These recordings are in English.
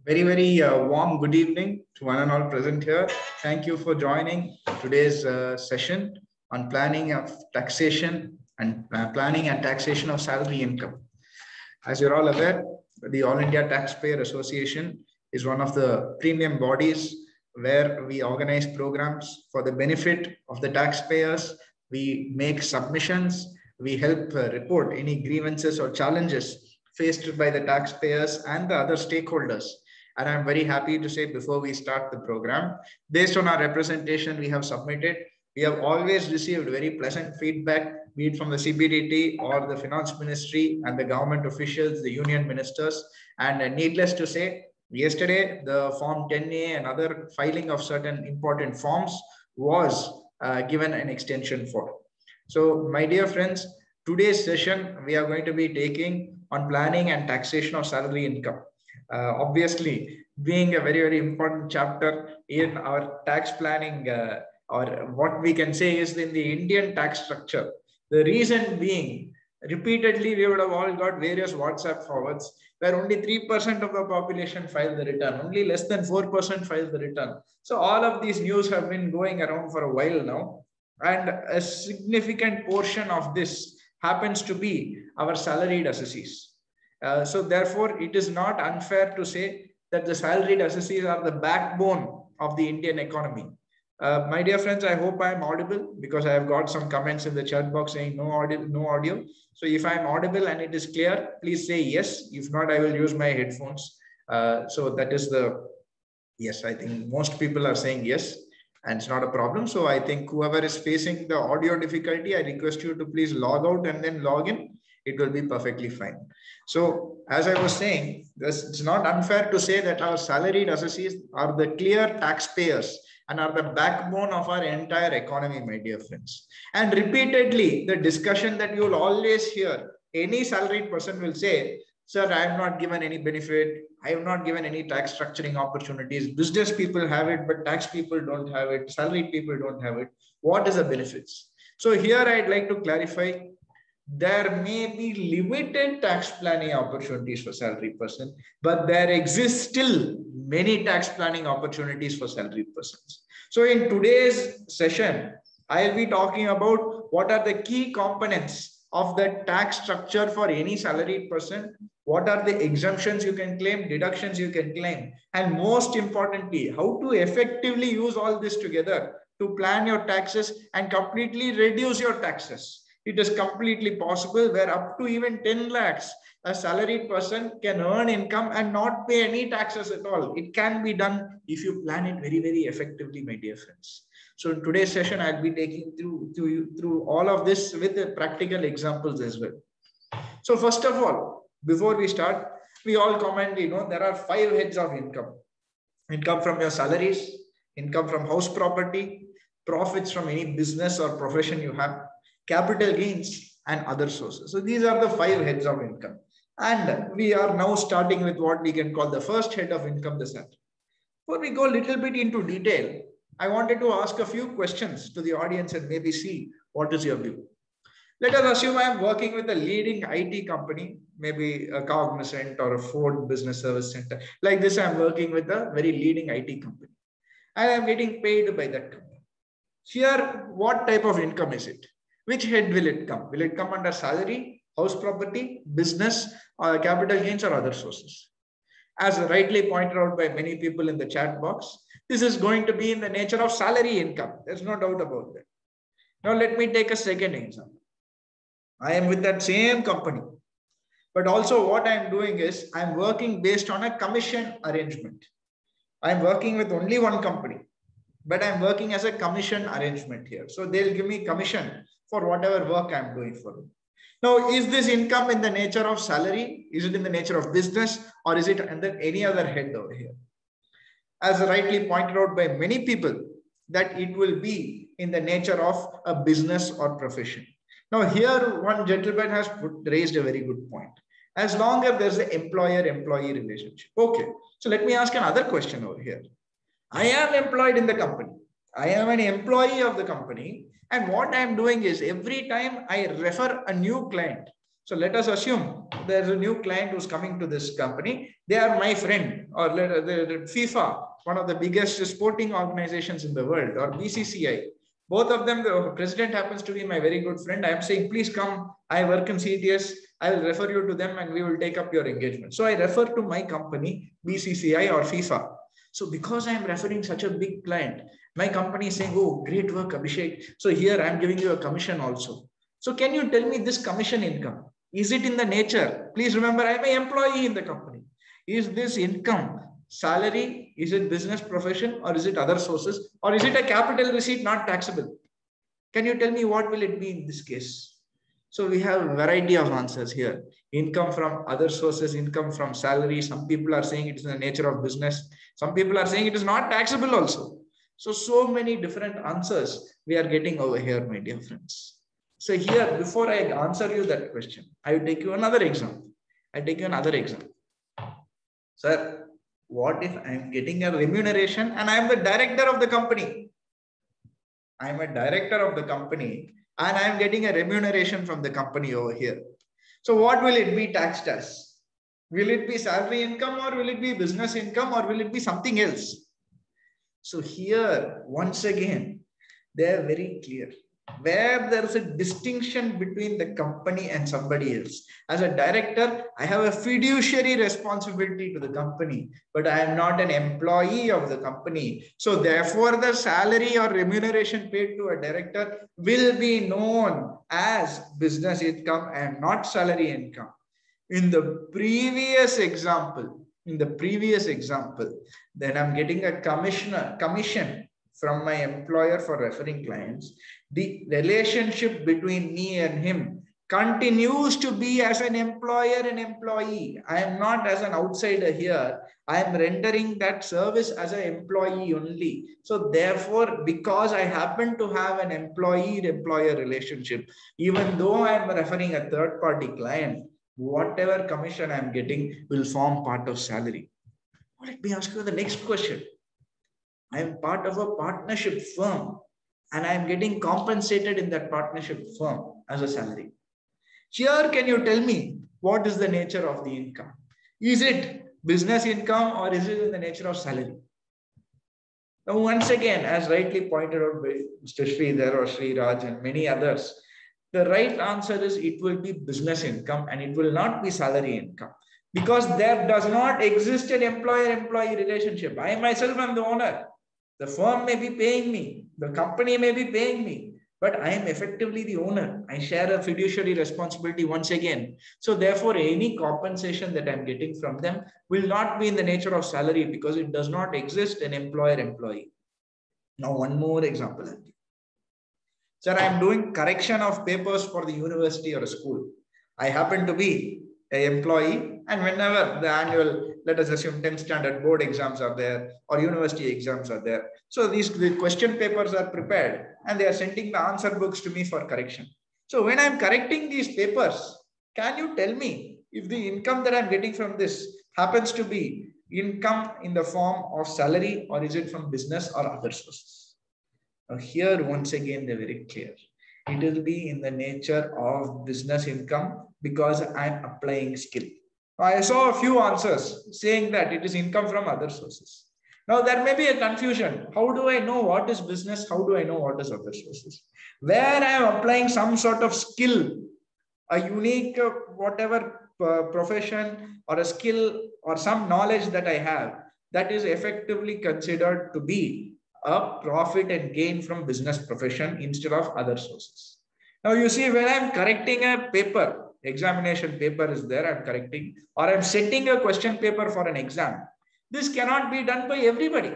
Very warm good evening to one and all present here. Thank you for joining today's session on planning of taxation and planning and taxation of salary income. As you're all aware, the All India Taxpayer Association is one of the premium bodies where we organize programs for the benefit of the taxpayers. We make submissions, we help report any grievances or challenges faced by the taxpayers and the other stakeholders. And I'm very happy to say before we start the program, based on our representation we have submitted, we have always received very pleasant feedback, be it from the CBDT or the Finance Ministry and the government officials, the union ministers. And needless to say, yesterday the Form 10A and other filing of certain important forms was given an extension for. So my dear friends, today's session we are going to be taking on planning and taxation of salary income. Obviously, being a very important chapter in our tax planning, or what we can say is in the Indian tax structure. The reason being, repeatedly we would have all got various WhatsApp forwards where only 3% of the population filed the return, only less than 4% filed the return. So all of these news have been going around for a while now, and a significant portion of this happens to be our salaried assessees. So therefore, it is not unfair to say that the salaried assessees are the backbone of the Indian economy. My dear friends, I hope I am audible because I have got some comments in the chat box saying no audio. So if I am audible and it is clear, please say yes. If not, I will use my headphones. So that is the yes. I think most people are saying yes, and it's not a problem. So I think whoever is facing the audio difficulty, I request you to please log out and then log in. It will be perfectly fine. So as I was saying, it's not unfair to say that our salaried assessees are the clear taxpayers and are the backbone of our entire economy, my dear friends. And repeatedly, the discussion that you will always hear, any salaried person will say, sir, I have not given any benefit. I have not given any tax structuring opportunities. Business people have it, but tax people don't have it. Salaried people don't have it. What is the benefits? So here I'd like to clarify, there may be limited tax planning opportunities for salaried person, but there exist still many tax planning opportunities for salaried persons. So in today's session, I'll be talking about what are the key components of the tax structure for any salaried person, what are the exemptions you can claim, deductions you can claim, and most importantly, how to effectively use all this together to plan your taxes and completely reduce your taxes. It is completely possible where up to even 10 lakhs, a salaried person can earn income and not pay any taxes at all. It can be done if you plan it very effectively, my dear friends. So in today's session, I'll be taking through all of this with the practical examples as well. So first of all, before we start, we all commonly know there are 5 heads of income. Income from your salaries, income from house property, profits from any business or profession you have, capital gains, and other sources. So these are the 5 heads of income. And we are now starting with what we can call the first head of income, the salary. Before we go a little bit into detail, I wanted to ask a few questions to the audience and maybe see what is your view. Let us assume I am working with a leading IT company, maybe a Cognizant or a Ford Business Service Center. Like this, I'm working with a very leading IT company. And I'm getting paid by that company. Here, what type of income is it? Which head will it come? Will it come under salary, house property, business, or capital gains, or other sources? As rightly pointed out by many people in the chat box, this is going to be in the nature of salary income. There's no doubt about that. Now let me take a second example. I am with that same company, but also what I'm doing is I'm working based on a commission arrangement. I'm working with only one company, but I'm working as a commission arrangement here. So they'll give me commission for whatever work I'm doing for them. Now, is this income in the nature of salary? Is it in the nature of business, or is it under any other head over here? As rightly pointed out by many people, that it will be in the nature of a business or profession. Now, here one gentleman has raised a very good point. As long as there's an employer-employee relationship. Okay, so let me ask another question over here. I am employed in the company. I am an employee of the company. And what I'm doing is every time I refer a new client, So let us assume there's a new client who's coming to this company. They are my friend, or the FIFA, one of the biggest sporting organizations in the world, or BCCI. Both of them, the president happens to be my very good friend. I am saying, please come. I work in CTS. I will refer you to them and we will take up your engagement. So I refer to my company, BCCI or FIFA. So because I am referring such a big client, my company is saying, oh, great work, Abhishek. So here I am giving you a commission also. So can you tell me this commission income? Is it in the nature? Please remember, I am an employee in the company. Is this income salary? Is it business profession, or is it other sources, or is it a capital receipt not taxable? Can you tell me what will it be in this case? So we have a variety of answers here. Income from other sources, income from salary. Some people are saying it is in the nature of business. Some people are saying it is not taxable also. So many different answers we are getting over here, my dear friends. So here, before I answer you that question, I will take you another example. Sir, what if I am getting a remuneration and I am the director of the company? I am a director of the company and I am getting a remuneration from the company over here. So what will it be taxed as? Will it be salary income, or will it be business income, or will it be something else? So here, once again, they are very clear. Where there is a distinction between the company and somebody else. As a director, I have a fiduciary responsibility to the company, but I am not an employee of the company. So therefore, the salary or remuneration paid to a director will be known as business income and not salary income. In the previous example, then I'm getting a commission from my employer for referring clients. The relationship between me and him continues to be as an employer and employee. I am not as an outsider here. I am rendering that service as an employee only. So therefore, because I happen to have an employee-employer relationship, even though I am referring a third-party client, whatever commission I'm getting will form part of salary. Let me ask you the next question. I am part of a partnership firm and I am getting compensated in that partnership firm as a salary. Here, can you tell me what is the nature of the income? Is it business income or is it in the nature of salary? Now, once again, as rightly pointed out by Mr. Sridhar or Sri Raj and many others, the right answer is it will be business income and it will not be salary income, because there does not exist an employer-employee relationship. I myself am the owner. The firm may be paying me, the company may be paying me, but I am effectively the owner. I share a fiduciary responsibility once again. So therefore, any compensation that I'm getting from them will not be in the nature of salary, because it does not exist an employer-employee. Now, one more example. Sir, I'm doing correction of papers for the university or a school. I happen to be an employee, and whenever the annual, let us assume 10th standard board exams are there or university exams are there, so the question papers are prepared and they are sending the answer books to me for correction. So when I'm correcting these papers, can you tell me if the income that I'm getting from this happens to be income in the form of salary, or is it from business or other sources? Now here, once again, they're very clear. It will be in the nature of business income because I'm applying skill. I saw a few answers saying that it is income from other sources. Now there may be a confusion. How do I know what is business? How do I know what is other sources? Where I am applying some sort of skill, a unique whatever profession or a skill or some knowledge that I have, that is effectively considered to be a profit and gain from business profession instead of other sources. Now you see, when I'm correcting a paper, examination paper is there, I'm correcting, or I'm setting a question paper for an exam. This cannot be done by everybody.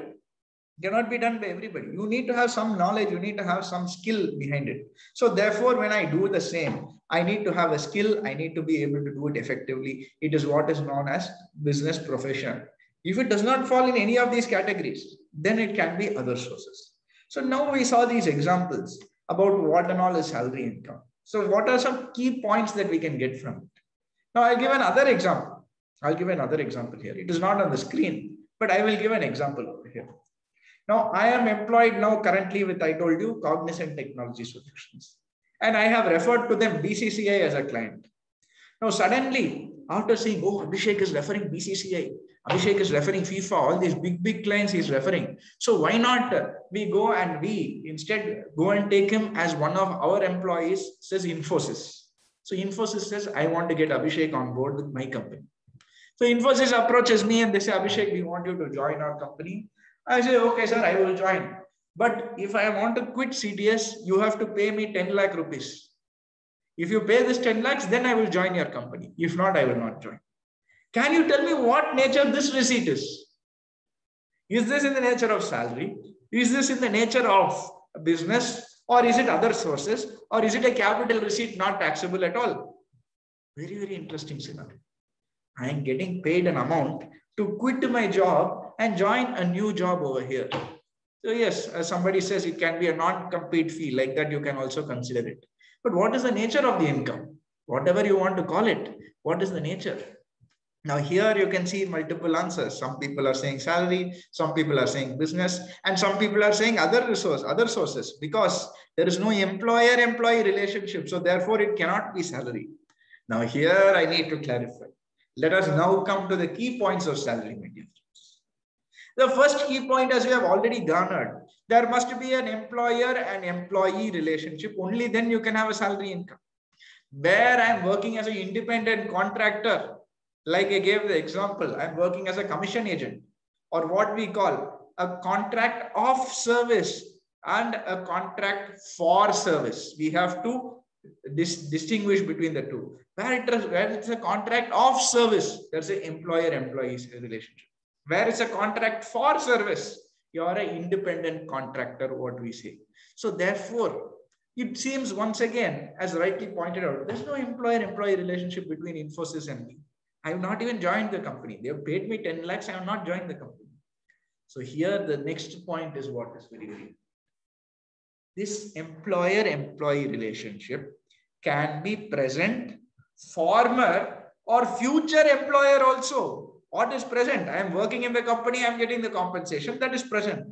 You need to have some knowledge, you need to have some skill behind it. So therefore, when I do the same, I need to have a skill, I need to be able to do it effectively. It is what is known as business profession. If it does not fall in any of these categories, then it can be other sources. So now we saw these examples about what and all is salary income. So what are some key points that we can get from it? Now I'll give another example. Here. It is not on the screen, but I will give an example over here. Now I am employed now currently with, I told you, Cognizant Technology Solutions. And I have referred to them BCCI as a client. Now, suddenly, after saying, oh, Abhishek is referring BCCI, Abhishek is referring FIFA, all these big clients he's referring. So why not we go and we instead go and take him as one of our employees, says Infosys. So Infosys says, I want to get Abhishek on board with my company. So Infosys approaches me and they say, Abhishek, we want you to join our company. I say, okay, sir, I will join. But if I want to quit CTS, you have to pay me 10 lakh rupees. If you pay this 10 lakhs, then I will join your company. If not, I will not join. Can you tell me what nature this receipt is? Is this in the nature of salary? Is this in the nature of business? Or is it other sources? Or is it a capital receipt not taxable at all? Very, very interesting scenario. I am getting paid an amount to quit my job and join a new job over here. So yes, as somebody says, it can be a non-compete fee. Like that, you can also consider it. But what is the nature of the income? Whatever you want to call it, what is the nature? Now here you can see multiple answers. Some people are saying salary, some people are saying business, and some people are saying other sources, because there is no employer-employee relationship. So therefore it cannot be salary. Now here I need to clarify. Let us now come to the key points of salary medium. The first key point, as we have already garnered, there must be an employer and employee relationship. Only then you can have a salary income. Where I am working as an independent contractor, like I gave the example, I'm working as a commission agent, or what we call a contract of service and a contract for service. We have to distinguish between the two. Where it's a contract of service, there's an employer-employee relationship. Where it's a contract for service, you are an independent contractor, what we say. So therefore, it seems once again, as rightly pointed out, there's no employer-employee relationship between Infosys and me. I have not even joined the company. They have paid me 10 lakhs. I have not joined the company. So here the next point is what is very, very. This employer-employee relationship can be present, former or future employer also. What is present? I am working in the company. I am getting the compensation. That is present.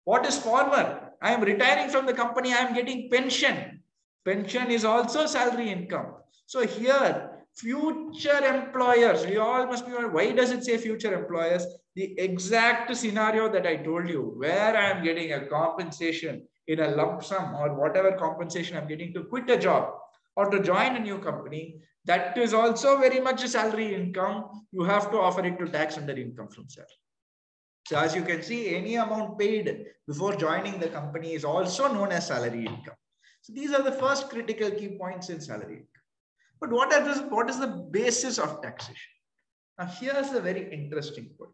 What is former? I am retiring from the company. I am getting pension. Pension is also salary income. So here, future employers, we all must be, why does it say future employers? The exact scenario that I told you, where I am getting a compensation in a lump sum or whatever compensation I'm getting to quit a job or to join a new company, that is also very much a salary income. You have to offer it to tax under income from salary. So as you can see, any amount paid before joining the company is also known as salary income. So these are the first critical key points in salary income. But what is the basis of taxation? Now here's a very interesting point.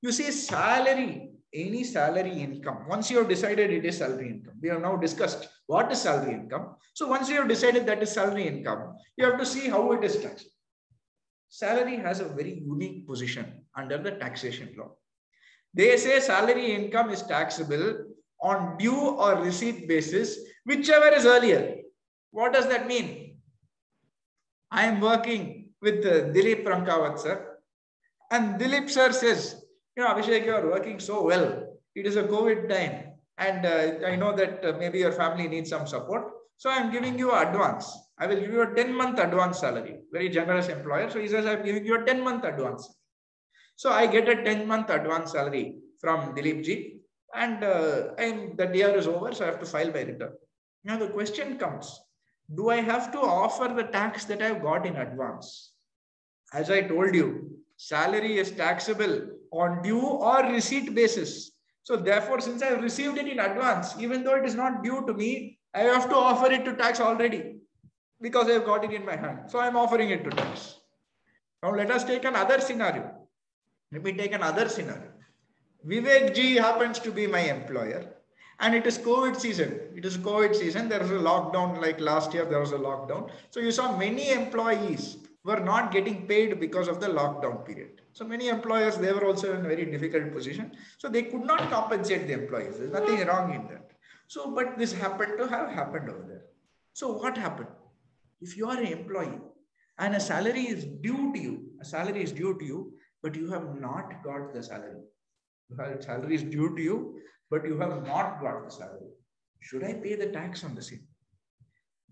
You see, salary, any salary income, once you have decided it is salary income, we have now discussed what is salary income. So once you have decided that is salary income, you have to see how it is taxed. Salary has a very unique position under the taxation law. They say salary income is taxable on due or receipt basis, whichever is earlier. What does that mean? I am working with Dilip Ramkawat sir, and Dilip sir says, Abhishek, you are working so well. It is a COVID time. And I know that maybe your family needs some support. So I'm giving you advance. I will give you a 10-month advance salary. Very generous employer. So he says, I'm giving you a 10-month advance. So I get a 10-month advance salary from Dilip ji. And the year is over. So I have to file my return. Now the question comes, do I have to offer the tax that I've got in advance? As I told you, salary is taxable on due or receipt basis. So therefore, since I have received it in advance, even though it is not due to me, I have to offer it to tax already because I have got it in my hand. So I am offering it to tax. Now let us take another scenario. Let me take another scenario. Vivek ji happens to be my employer and it is COVID season. It is COVID season. There is a lockdown, like last year there was a lockdown. So you saw many employees were not getting paid because of the lockdown period. So many employers, they were also in a very difficult position. So they could not compensate the employees. There's nothing wrong in that. So, but this happened to have happened over there. So what happened? If you are an employee and a salary is due to you, but you have not got the salary. Salary is due to you, but you have not got the salary. Should I pay the tax on the same?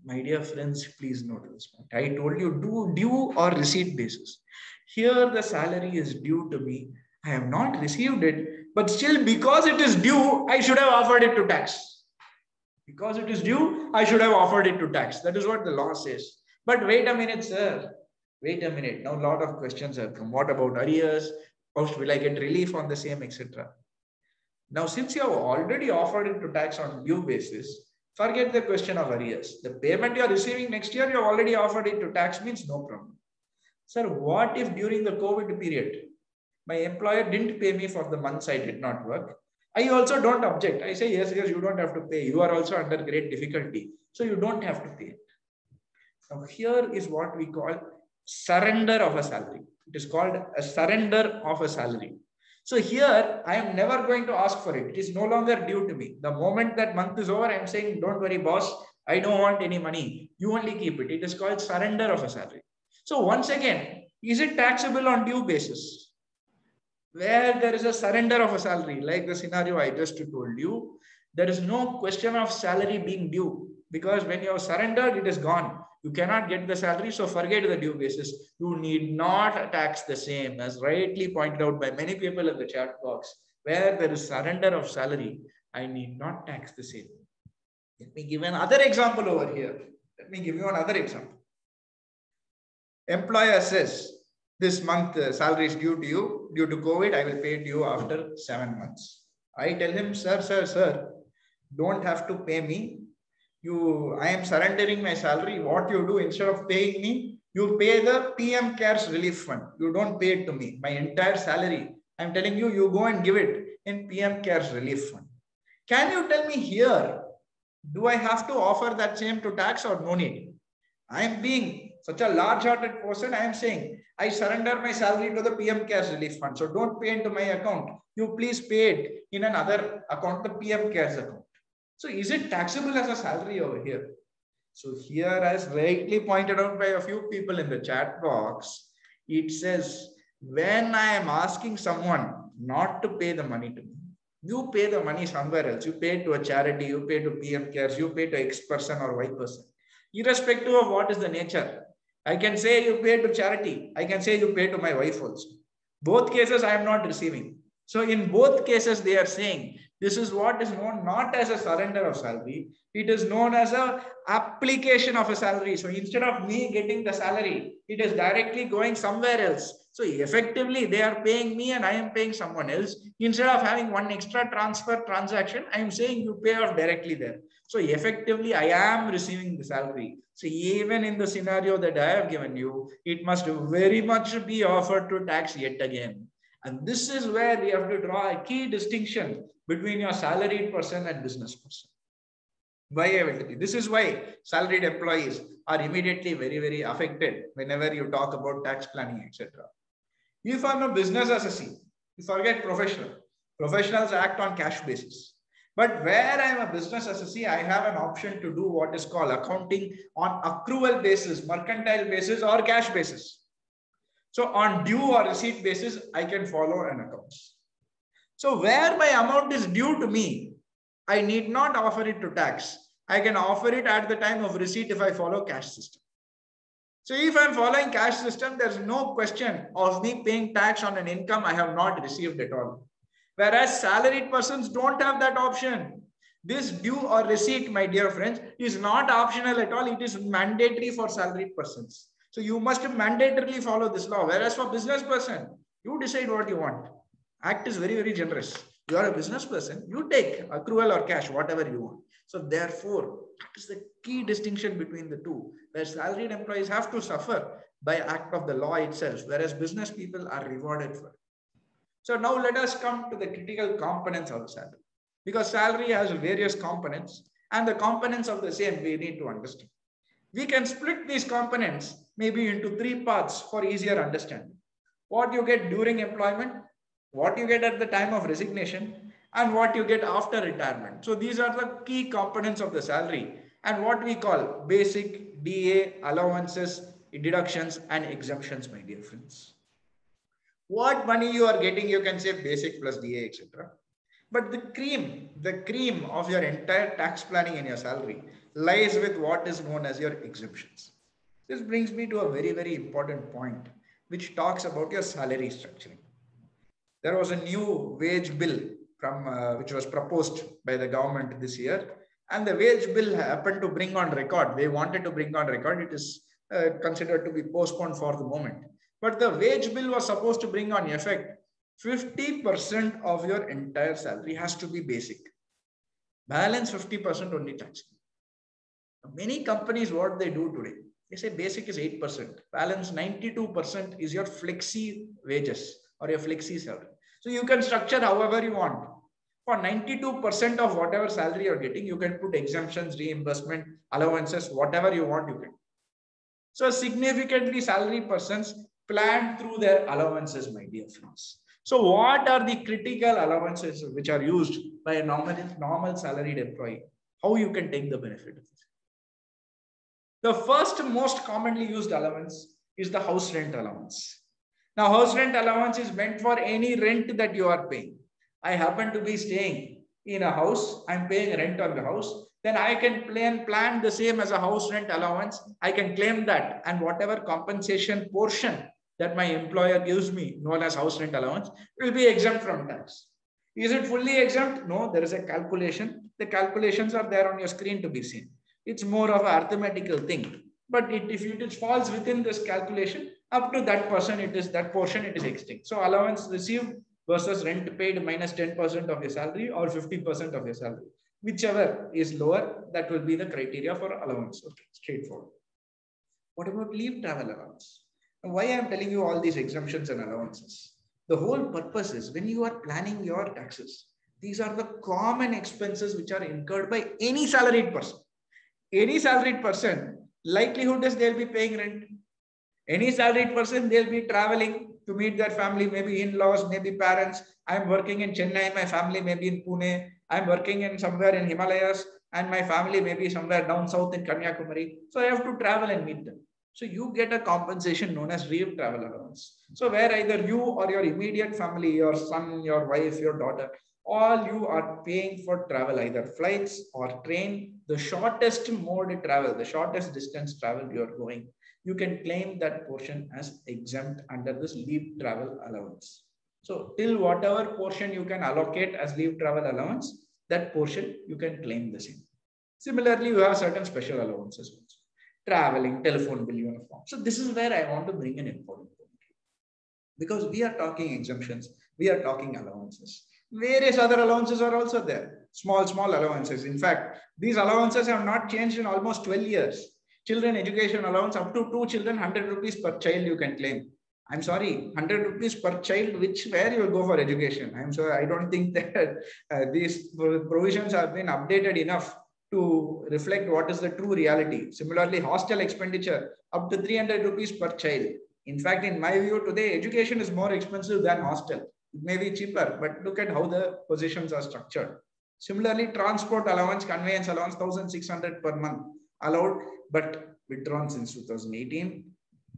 My dear friends, please note this point. I told you do due or receipt basis. Here the salary is due to me. I have not received it, but still because it is due, I should have offered it to tax. Because it is due, I should have offered it to tax. That is what the law says. But wait a minute, sir. Wait a minute. Now a lot of questions have come. What about arrears? How will I get relief on the same, etc.? Now, since you have already offered it to tax on due basis, forget the question of arrears. The payment you are receiving next year, you have already offered it to tax, means no problem. Sir, what if during the COVID period, my employer didn't pay me for the months I did not work? I also don't object. I say, yes, you don't have to pay. You are also under great difficulty. So you don't have to pay. Now, here is what we call surrender of a salary. It is called a surrender of a salary. So here, I am never going to ask for it. It is no longer due to me. The moment that month is over, I am saying, don't worry, boss. I don't want any money. You only keep it. It is called surrender of a salary. So once again, is it taxable on due basis? Where there is a surrender of a salary, like the scenario I just told you, there is no question of salary being due, because when you have surrendered, it is gone. You cannot get the salary, so forget the due basis. You need not tax the same, as rightly pointed out by many people in the chat box. Where there is surrender of salary, I need not tax the same. Let me give another example over here. Let me give you another example. Employer says, this month salary is due to you. Due to COVID, I will pay it to you after 7 months. I tell him, sir, don't have to pay me. I am surrendering my salary. What you do, instead of paying me, you pay the PM CARES relief fund. You don't pay it to me. My entire salary, I'm telling you, you go and give it in PM CARES relief fund. Can you tell me here, do I have to offer that same to tax or no need? I am being such a large-hearted person. I am saying, I surrender my salary to the PM CARES relief fund. So don't pay into my account. You please pay it in another account, the PM CARES account. So is it taxable as a salary over here? So here, as rightly pointed out by a few people in the chat box, it says, when I am asking someone not to pay the money to me, you pay the money somewhere else. You pay to a charity, you pay to PM CARES, you pay to X person or Y person. Irrespective of what is the nature. I can say you pay to charity. I can say you pay to my wife also. Both cases I am not receiving. So in both cases, they are saying, this is what is known not as a surrender of salary. It is known as a application of a salary. So instead of me getting the salary, it is directly going somewhere else. So effectively, they are paying me and I am paying someone else. Instead of having one extra transfer transaction, I am saying you pay off directly there. So effectively, I am receiving the salary. So even in the scenario that I have given you, it must very much be offered to tax yet again. And this is where we have to draw a key distinction between your salaried person and business person. Why I will tell you. This is why salaried employees are immediately very, very affected whenever you talk about tax planning, etc. If I'm a business associate, you forget professional. Professionals act on cash basis. But where I am a business associate, I have an option to do what is called accounting on accrual basis, mercantile basis, or cash basis. So on due or receipt basis, I can follow an account. So where my amount is due to me, I need not offer it to tax. I can offer it at the time of receipt if I follow cash system. So if I'm following cash system, there's no question of me paying tax on an income I have not received at all. Whereas salaried persons don't have that option. This due or receipt, my dear friends, is not optional at all. It is mandatory for salaried persons. So you must mandatorily follow this law. Whereas for business person, you decide what you want. Act is very, very generous. You are a business person, you take accrual or cash, whatever you want. So therefore, that is the key distinction between the two, where salaried employees have to suffer by act of the law itself, whereas business people are rewarded for it. So now let us come to the critical components of salary, because salary has various components and the components of the same we need to understand. We can split these components maybe into 3 parts for easier understanding. What you get during employment, what you get at the time of resignation, and what you get after retirement. So these are the key components of the salary and what we call basic, DA, allowances, deductions, and exemptions, my dear friends. What money you are getting, you can say basic plus DA, etc. But the cream of your entire tax planning in your salary, lies with what is known as your exemptions. This brings me to a very, very important point, which talks about your salary structuring. There was a new wage bill from which was proposed by the government this year, and the wage bill happened to bring on record. They wanted to bring on record. It is considered to be postponed for the moment. But the wage bill was supposed to bring on effect 50% of your entire salary has to be basic. Balance 50% only tax. Many companies, what they do today, they say basic is 8%, balance 92% is your flexi wages or your flexi salary. So you can structure however you want. For 92% of whatever salary you're getting, you can put exemptions, reimbursement, allowances, whatever you want, you can. So significantly salary persons plan through their allowances, my dear friends. So what are the critical allowances which are used by a normal salaried employee? How you can take the benefit of this? The first most commonly used allowance is the house rent allowance. Now, house rent allowance is meant for any rent that you are paying. I happen to be staying in a house, I'm paying rent on the house, then I can plan the same as a house rent allowance. I can claim that, and whatever compensation portion that my employer gives me, known as house rent allowance, will be exempt from tax. Is it fully exempt? No, there is a calculation. The calculations are there on your screen to be seen. It's more of an arithmetical thing. But if it falls within this calculation, up to that portion, it is extinct. So allowance received versus rent paid minus 10% of your salary or 50% of your salary. Whichever is lower, that will be the criteria for allowance. Okay, straightforward. What about leave travel allowance? And why I am telling you all these exemptions and allowances? The whole purpose is when you are planning your taxes, these are the common expenses which are incurred by any salaried person. Any salaried person, likelihood is they'll be paying rent. Any salaried person, they'll be traveling to meet their family, maybe in-laws, maybe parents. I'm working in Chennai, my family may be in Pune. I'm working in somewhere in Himalayas, and my family may be somewhere down south in Kanyakumari. So I have to travel and meet them. So you get a compensation known as leave travel allowance. So where either you or your immediate family, your son, your wife, your daughter, all you are paying for travel, either flights or train, the shortest mode travel, the shortest distance travel you are going, you can claim that portion as exempt under this leave travel allowance. So till whatever portion you can allocate as leave travel allowance, that portion you can claim the same. Similarly, you have certain special allowances also. Traveling, telephone bill, uniform. So this is where I want to bring an important point. Because we are talking exemptions, we are talking allowances. Various other allowances are also there. Small allowances. In fact, these allowances have not changed in almost 12 years. Children education allowance up to 2 children, 100 rupees per child you can claim. I'm sorry, 100 rupees per child, where you will go for education. I'm sorry, I don't think that these provisions have been updated enough to reflect what is the true reality. Similarly, hostel expenditure up to 300 rupees per child. In fact, in my view today, education is more expensive than hostel. It may be cheaper, but look at how the positions are structured. Similarly, transport allowance, conveyance allowance, 1,600 per month allowed, but withdrawn since 2018,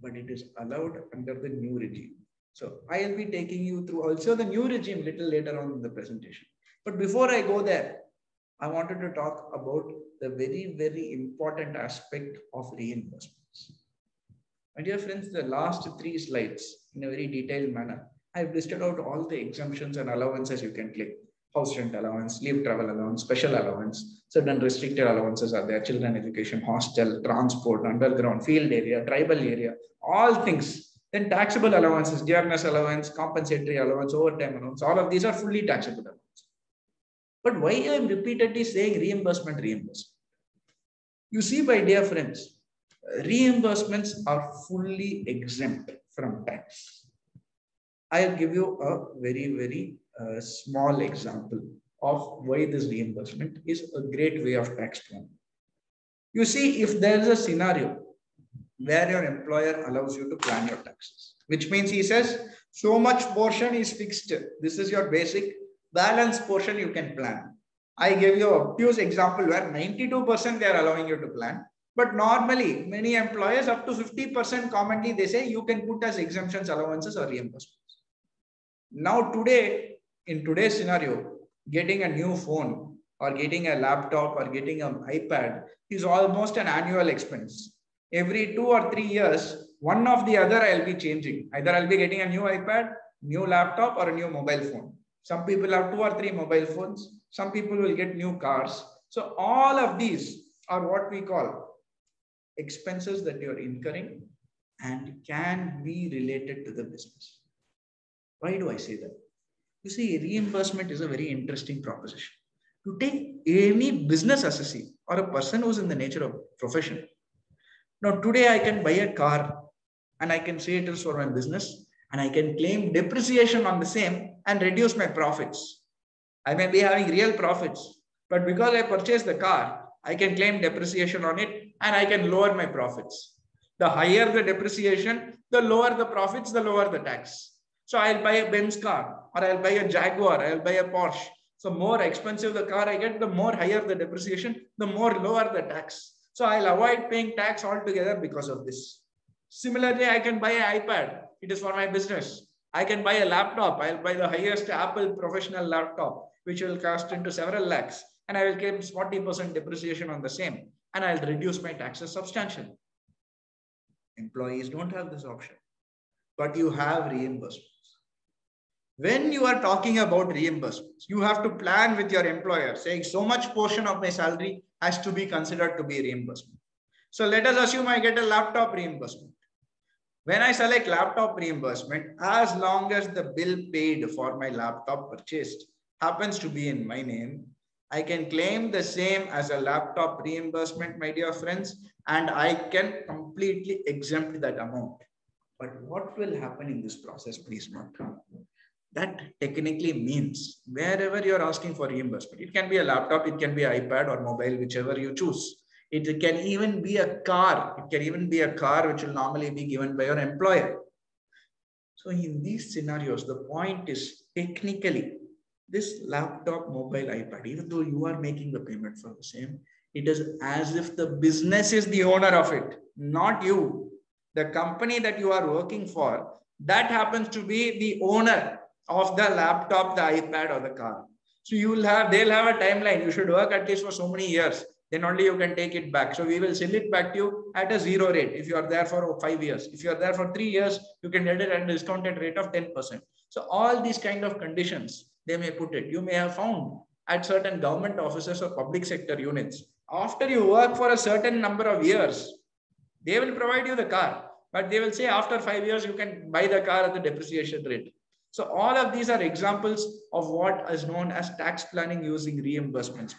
but it is allowed under the new regime. So I'll be taking you through also the new regime little later on in the presentation. But before I go there, I wanted to talk about the very, very important aspect of reimbursements. My dear friends, the last 3 slides in a very detailed manner, I've listed out all the exemptions and allowances you can claim. House rent allowance, leave travel allowance, special allowance, certain restricted allowances are there, children education, hostel, transport, underground, field area, tribal area, all things. Then taxable allowances, dearness allowance, compensatory allowance, overtime allowance, all of these are fully taxable allowance. But why I am repeatedly saying reimbursement? You see, my dear friends, reimbursements are fully exempt from tax. I'll give you a very, very small example of why this reimbursement is a great way of tax planning. You see, if there is a scenario where your employer allows you to plan your taxes, which means he says, so much portion is fixed. This is your basic balance portion you can plan. I gave you a obvious example where 92% they are allowing you to plan. But normally, many employers up to 50% commonly, they say you can put as exemptions, allowances or reimbursements. Now today, in today's scenario, getting a new phone or getting a laptop or getting an iPad is almost an annual expense. Every 2 or 3 years, one of the other I'll be changing. Either I'll be getting a new iPad, new laptop, or a new mobile phone. Some people have 2 or 3 mobile phones. Some people will get new cars. So all of these are what we call expenses that you're incurring and can be related to the business. Why do I say that? You see, reimbursement is a very interesting proposition. To take any business associate or a person who's in the nature of profession. Now, today I can buy a car and I can say it is for my business and I can claim depreciation on the same and reduce my profits. I may be having real profits, but because I purchased the car, I can claim depreciation on it and I can lower my profits. The higher the depreciation, the lower the profits, the lower the tax. So I'll buy a Benz car or I'll buy a Jaguar, I'll buy a Porsche. So more expensive the car I get, the more higher the depreciation, the more lower the tax. So I'll avoid paying tax altogether because of this. Similarly, I can buy an iPad. It is for my business. I can buy a laptop. I'll buy the highest Apple professional laptop, which will cost into several lakhs. And I will claim 40% depreciation on the same. And I'll reduce my taxes substantially. Employees don't have this option. But you have reimbursements. When you are talking about reimbursements, you have to plan with your employer saying so much portion of my salary has to be considered to be reimbursement. So let us assume I get a laptop reimbursement. When I select laptop reimbursement, as long as the bill paid for my laptop purchased happens to be in my name, I can claim the same as a laptop reimbursement, my dear friends, and I can completely exempt that amount. But what will happen in this process, please note? That technically means wherever you're asking for reimbursement, it can be a laptop, it can be an iPad or mobile, whichever you choose. It can even be a car. It can even be a car which will normally be given by your employer. So in these scenarios, the point is technically this laptop, mobile, iPad, even though you are making the payment for the same, it is as if the business is the owner of it, not you. The company that you are working for, that happens to be the owner of the laptop, the iPad, or the car. So they'll have a timeline. You should work at least for so many years. Then only you can take it back. So we will sell it back to you at a 0 rate. If you are there for 5 years, if you are there for 3 years, you can get it at a discounted rate of 10%. So all these kind of conditions, they may put it. You may have found at certain government offices or public sector units, after you work for a certain number of years, they will provide you the car, but they will say after 5 years, you can buy the car at the depreciation rate. So all of these are examples of what is known as tax planning using reimbursements.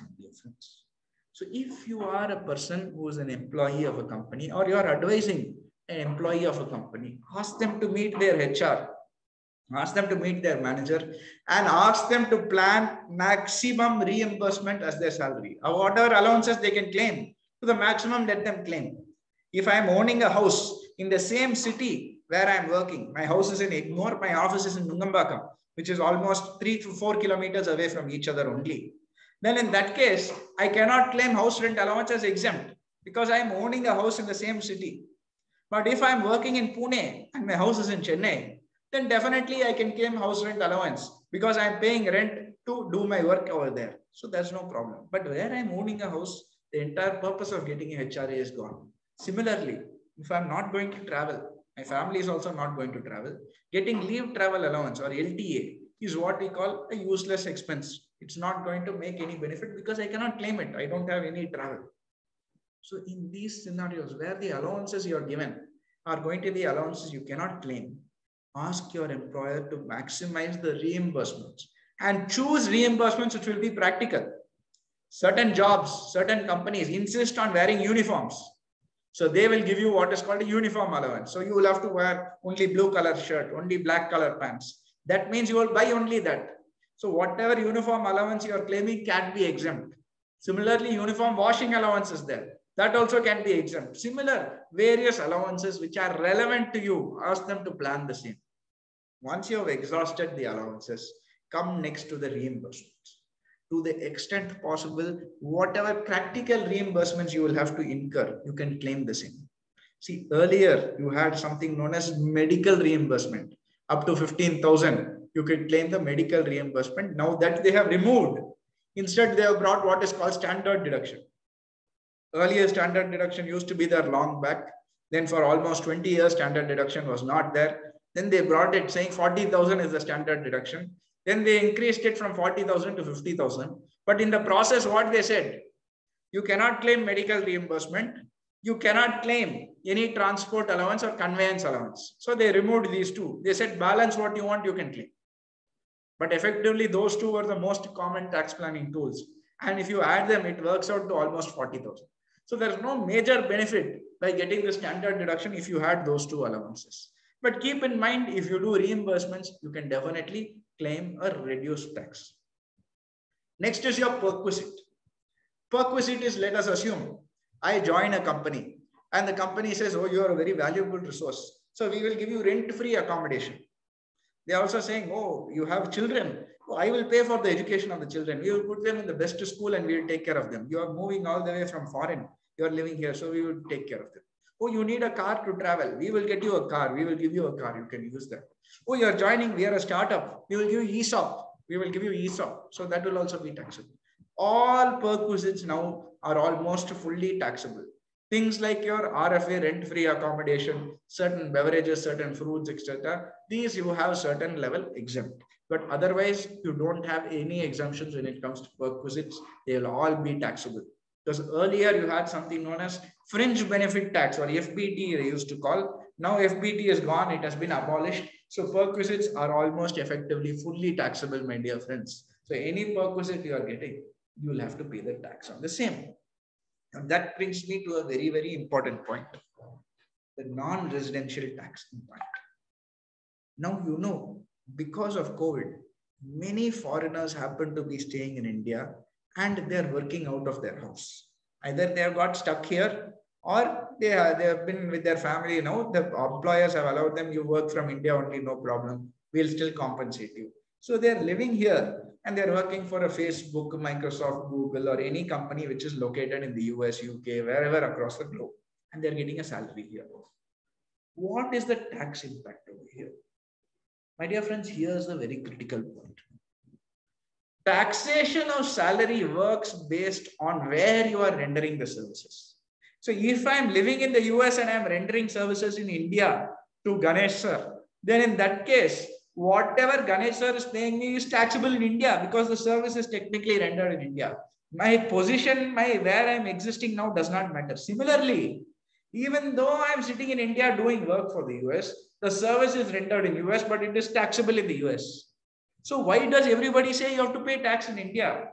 So if you are a person who is an employee of a company or you are advising an employee of a company, ask them to meet their HR, ask them to meet their manager and ask them to plan maximum reimbursement as their salary. Whatever allowances they can claim, to the maximum let them claim. If I am owning a house in the same city where I am working, my house is in Egmore, my office is in Nungambakam, which is almost 3 to 4 kilometers away from each other only. Then in that case, I cannot claim house rent allowance as exempt because I am owning a house in the same city. But if I am working in Pune and my house is in Chennai, then definitely I can claim house rent allowance because I am paying rent to do my work over there. So that's no problem. But where I am owning a house, the entire purpose of getting a HRA is gone. Similarly, if I'm not going to travel, my family is also not going to travel, getting leave travel allowance or LTA is what we call a useless expense. It's not going to make any benefit because I cannot claim it. I don't have any travel. So in these scenarios where the allowances you are given are going to be allowances you cannot claim, ask your employer to maximize the reimbursements and choose reimbursements which will be practical. Certain jobs, certain companies insist on wearing uniforms. So they will give you what is called a uniform allowance. So you will have to wear only blue color shirt, only black color pants. That means you will buy only that. So whatever uniform allowance you are claiming can be exempt. Similarly, uniform washing allowance is there. That also can be exempt. Similar various allowances which are relevant to you, ask them to plan the same. Once you have exhausted the allowances, come next to the reimbursements. To the extent possible, whatever practical reimbursements you will have to incur, you can claim the same. See, earlier you had something known as medical reimbursement. Up to 15,000, you could claim the medical reimbursement. Now that they have removed, instead they have brought what is called standard deduction. Earlier standard deduction used to be there long back. Then for almost 20 years, standard deduction was not there. Then they brought it saying 40,000 is the standard deduction. Then they increased it from 40,000 to 50,000. But in the process, what they said, you cannot claim medical reimbursement. You cannot claim any transport allowance or conveyance allowance. So they removed these two. They said balance what you want, you can claim. But effectively, those two are the most common tax planning tools. And if you add them, it works out to almost 40,000. So there's no major benefit by getting the standard deduction if you had those two allowances. But keep in mind, if you do reimbursements, you can definitely claim a reduced tax. Next is your perquisite. Perquisite is, let us assume, I join a company and the company says, oh, you are a very valuable resource. So we will give you rent-free accommodation. They are also saying, oh, you have children. Oh, I will pay for the education of the children. We will put them in the best school and we will take care of them. You are moving all the way from foreign. You are living here, so we will take care of them. Oh, you need a car to travel. We will get you a car. We will give you a car. You can use that. Oh, you are joining. We are a startup. We will give you ESOP. We will give you ESOP. So that will also be taxable. All perquisites now are almost fully taxable. Things like your RFA, rent-free accommodation, certain beverages, certain fruits, etc. These you have certain level exempt. But otherwise, you don't have any exemptions when it comes to perquisites. They will all be taxable. Because earlier you had something known as fringe benefit tax, or FBT they used to call. Now FBT is gone. It has been abolished. So perquisites are almost effectively fully taxable, my dear friends. So any perquisite you are getting, you will have to pay the tax on the same. And that brings me to a very, very important point, the non-residential tax impact. Now, you know, because of COVID, many foreigners happen to be staying in India and they're working out of their house. Either they have got stuck here or they have been with their family. You know, the employers have allowed them, you work from India only, no problem. We'll still compensate you. So they're living here and they're working for a Facebook, Microsoft, Google, or any company which is located in the US, UK, wherever across the globe. And they're getting a salary here. What is the tax impact over here? My dear friends, here's a very critical point. Taxation of salary works based on where you are rendering the services. So if I'm living in the US and I'm rendering services in India to Ganesh sir, then in that case, whatever Ganesh sir is paying me is taxable in India because the service is technically rendered in India. My position, where I'm existing now does not matter. Similarly, even though I'm sitting in India doing work for the US, the service is rendered in US, but it is taxable in the US. So why does everybody say you have to pay tax in India?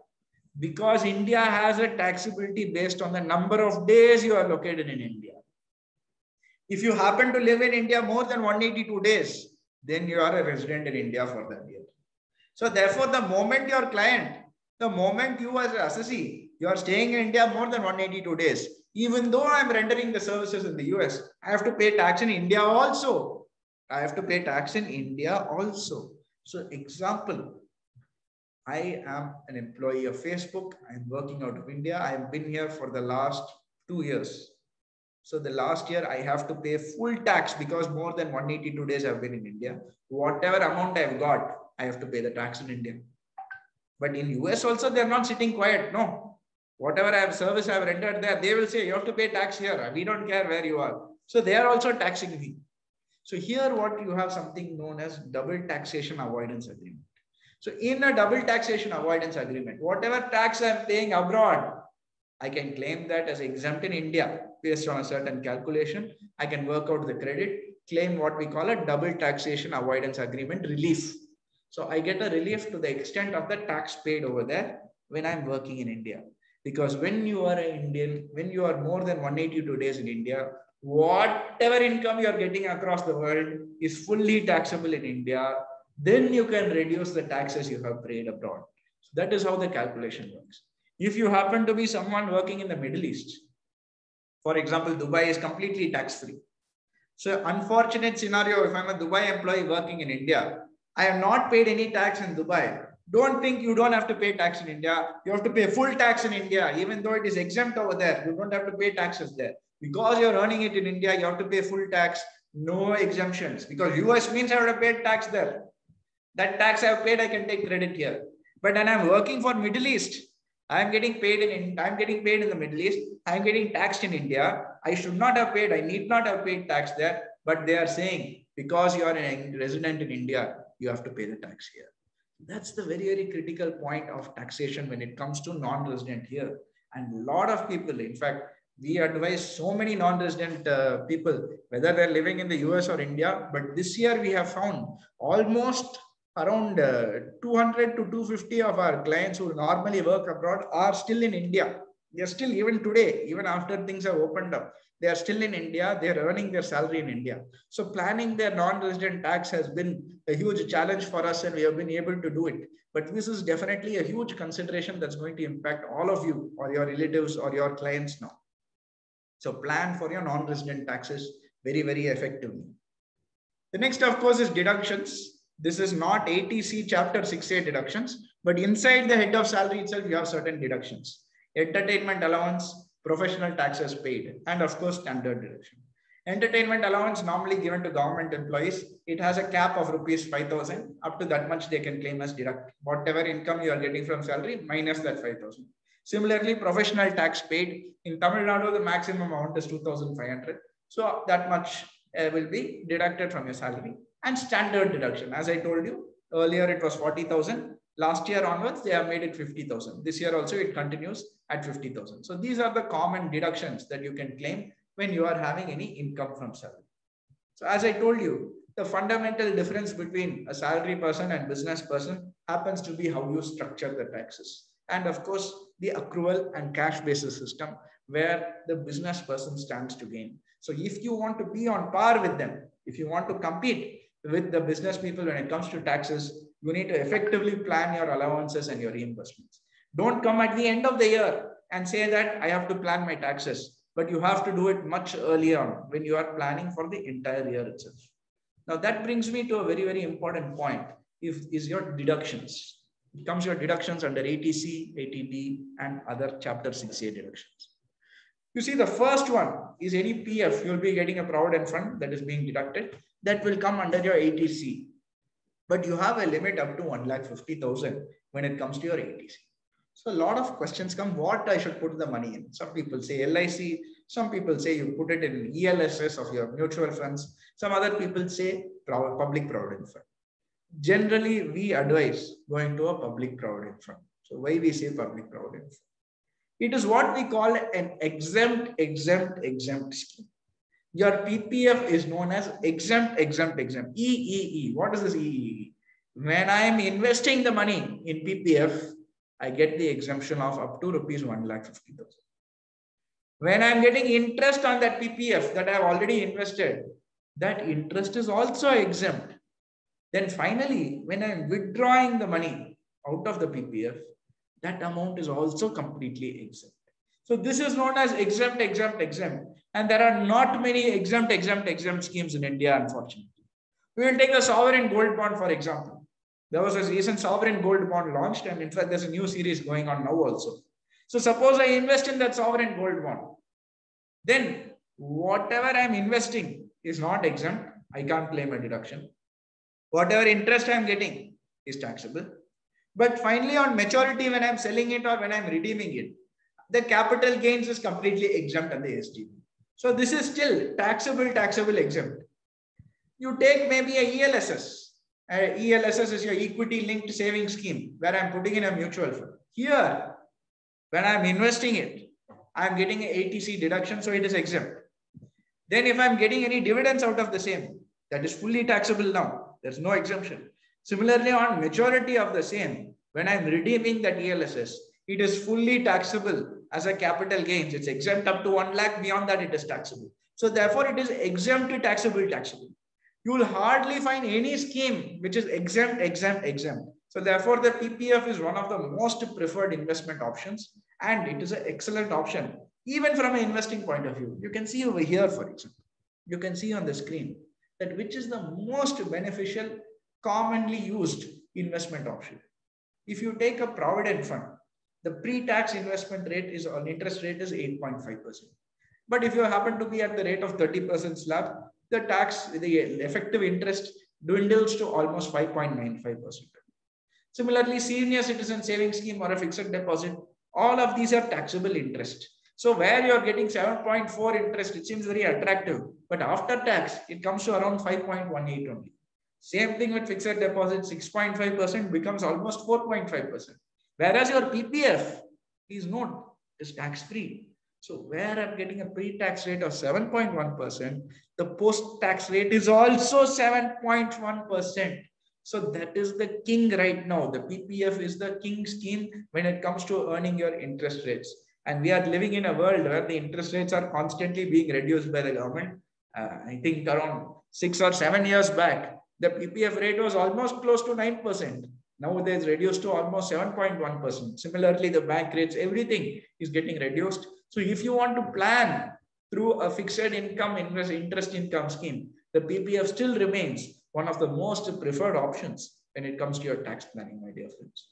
Because India has a taxability based on the number of days you are located in India. If you happen to live in India more than 182 days, then you are a resident in India for that year. So therefore, the moment your client, the moment you as an assessee, you are staying in India more than 182 days, even though I'm rendering the services in the US, I have to pay tax in India also. I have to pay tax in India also. So example, I am an employee of Facebook. I'm working out of India. I've been here for the last 2 years. So the last year I have to pay full tax because more than 182 days I've been in India. Whatever amount I've got, I have to pay the tax in India. But in US also, they're not sitting quiet. No. Whatever service I've rendered there, they will say, you have to pay tax here. We don't care where you are. So they are also taxing me. So here what you have something known as double taxation avoidance agreement. So in a double taxation avoidance agreement, whatever tax I'm paying abroad, I can claim that as exempt in India based on a certain calculation. I can work out the credit, claim what we call a double taxation avoidance agreement relief. So I get a relief to the extent of the tax paid over there when I'm working in India. Because when you are an Indian, when you are more than 182 days in India, whatever income you are getting across the world is fully taxable in India. Then you can reduce the taxes you have paid abroad. So that is how the calculation works. If you happen to be someone working in the Middle East, for example, Dubai is completely tax-free. So unfortunate scenario, if I'm a Dubai employee working in India, I have not paid any tax in Dubai. Don't think you don't have to pay tax in India. You have to pay full tax in India, even though it is exempt over there. You don't have to pay taxes there. Because you're earning it in India, you have to pay full tax, no exemptions. Because US means I have to pay tax there. That tax I have paid, I can take credit here. But when I'm working for Middle East, I'm getting paid in the Middle East. I'm getting taxed in India. I should not have paid. I need not have paid tax there. But they are saying because you are a resident in India, you have to pay the tax here. That's the very, very critical point of taxation when it comes to non-resident here. And a lot of people, in fact, we advise so many non-resident people, whether they're living in the US or India, but this year we have found almost around 200 to 250 of our clients who normally work abroad are still in India. They're still, even today, even after things have opened up, they are still in India. They're earning their salary in India. So planning their non-resident tax has been a huge challenge for us, and we have been able to do it. But this is definitely a huge consideration that's going to impact all of you or your relatives or your clients now. So plan for your non-resident taxes very, very effectively. The next, of course, is deductions. This is not ATC Chapter 6A deductions, but inside the head of salary itself, you have certain deductions. Entertainment allowance, professional taxes paid, and of course, standard deduction. Entertainment allowance normally given to government employees. It has a cap of rupees 5,000. Up to that much they can claim as deduct. Whatever income you are getting from salary minus that 5,000. Similarly, professional tax paid. In Tamil Nadu, the maximum amount is 2,500. So that much will be deducted from your salary. And standard deduction, as I told you earlier, it was 40,000. Last year onwards, they have made it 50,000. This year also, it continues at 50,000. So these are the common deductions that you can claim when you are having any income from salary. So as I told you, the fundamental difference between a salary person and business person happens to be how you structure the taxes. And of course, the accrual and cash basis system where the business person stands to gain. So if you want to be on par with them, if you want to compete with the business people when it comes to taxes, you need to effectively plan your allowances and your reimbursements. Don't come at the end of the year and say that I have to plan my taxes, but you have to do it much earlier on when you are planning for the entire year itself. Now that brings me to a very, very important point, is your deductions. It comes your deductions under ATC, ATD, and other Chapter 6A deductions. You see, the first one is any PF. You'll be getting a provident fund that is being deducted. That will come under your ATC. But you have a limit up to 1,50,000 when it comes to your ATC. So a lot of questions come, what I should put the money in. Some people say LIC. Some people say you put it in ELSS of your mutual funds. Some other people say public provident fund. Generally, we advise going to a public provident fund. So why we say public provident fund? It is what we call an exempt scheme. Your PPF is known as exempt. EEE. What is this EEE? When I am investing the money in PPF, I get the exemption of up to rupees 1,50,000. When I'm getting interest on that PPF that I've already invested, that interest is also exempt. Then finally, when I'm withdrawing the money out of the PPF, that amount is also completely exempt. So this is known as exempt. And there are not many exempt schemes in India, unfortunately. We will take the sovereign gold bond, for example. There was a recent sovereign gold bond launched, and in fact, there's a new series going on now also. So suppose I invest in that sovereign gold bond. Then whatever I'm investing is not exempt. I can't claim a deduction. Whatever interest I'm getting is taxable. But finally, on maturity, when I'm selling it or when I'm redeeming it, the capital gains is completely exempt on the STB. So this is still taxable exempt. You take maybe a ELSS. ELSS is your equity linked saving scheme where I'm putting in a mutual fund. Here, when I'm investing it, I'm getting an ATC deduction, so it is exempt. Then if I'm getting any dividends out of the same, that is fully taxable now. There's no exemption. Similarly, on maturity of the same, when I'm redeeming that ELSS, it is fully taxable as a capital gains. It's exempt up to 1 lakh. Beyond that, it is taxable. So therefore, it is exempt to taxable. You will hardly find any scheme which is exempt. So therefore, the PPF is one of the most preferred investment options, and it is an excellent option, even from an investing point of view. You can see over here, for example, you can see on the screen that which is the most beneficial, commonly used investment option. If you take a provident fund, the pre-tax investment rate is on interest rate is 8.5%. But if you happen to be at the rate of 30% slab, the effective interest dwindles to almost 5.95%. Similarly, senior citizen savings scheme or a fixed deposit, All of these are taxable interest. So where you are getting 7.4 interest, it seems very attractive. But after tax, it comes to around 5.18 only. Same thing with fixed deposit, 6.5% becomes almost 4.5%. Whereas your PPF is not, is tax-free. So where I'm getting a pre-tax rate of 7.1%, the post-tax rate is also 7.1%. So that is the king right now. The PPF is the king scheme when it comes to earning your interest rates. And we are living in a world where the interest rates are constantly being reduced by the government. I think around 6 or 7 years back, the PPF rate was almost close to 9%. Nowadays reduced to almost 7.1%. Similarly, the bank rates, everything is getting reduced. So if you want to plan through a fixed income interest income scheme, the PPF still remains one of the most preferred options when it comes to your tax planning, my dear friends.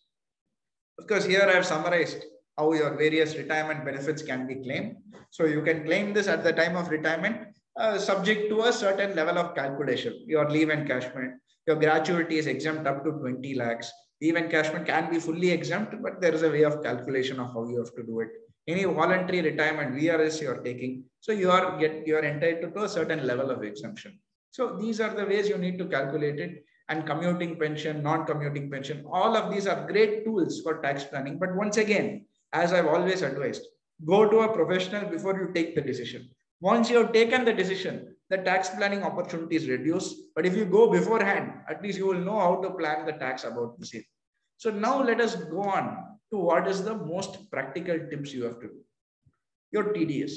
Of course, here I have summarized how your various retirement benefits can be claimed. So you can claim this at the time of retirement, subject to a certain level of calculation. Your leave encashment, your gratuity is exempt up to 20 lakhs. Leave encashment can be fully exempt, but there is a way of calculation of how you have to do it. Any voluntary retirement VRS you are taking, so you are entitled to a certain level of exemption. So these are the ways you need to calculate it. And commuting pension, non-commuting pension, all of these are great tools for tax planning. But once again, as I've always advised, go to a professional before you take the decision. Once you have taken the decision, the tax planning opportunities reduce. But if you go beforehand, at least you will know how to plan the tax about the same. So now let us go on to what is the most practical tips you have to do. Your TDS.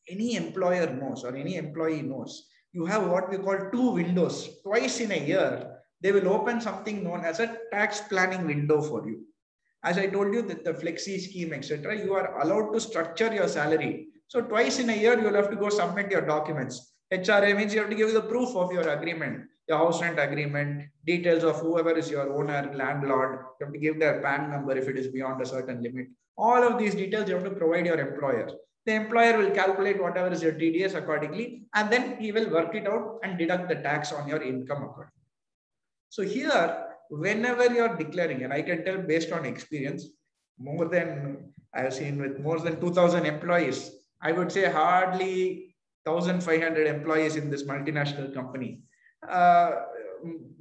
Any employer knows or any employee knows, you have what we call 2 windows. Twice in a year, they will open something known as a tax planning window for you. As I told you that the flexi scheme, etc., you are allowed to structure your salary. So twice in a year, you'll have to go submit your documents. HRA means you have to give the proof of your agreement, your house rent agreement, details of whoever is your owner, landlord. You have to give their PAN number if it is beyond a certain limit. All of these details you have to provide your employer. The employer will calculate whatever is your TDS accordingly, and then he will work it out and deduct the tax on your income accordingly. So here, whenever you're declaring, and I can tell based on experience, more than I've seen with more than 2,000 employees, I would say hardly 1,500 employees in this multinational company.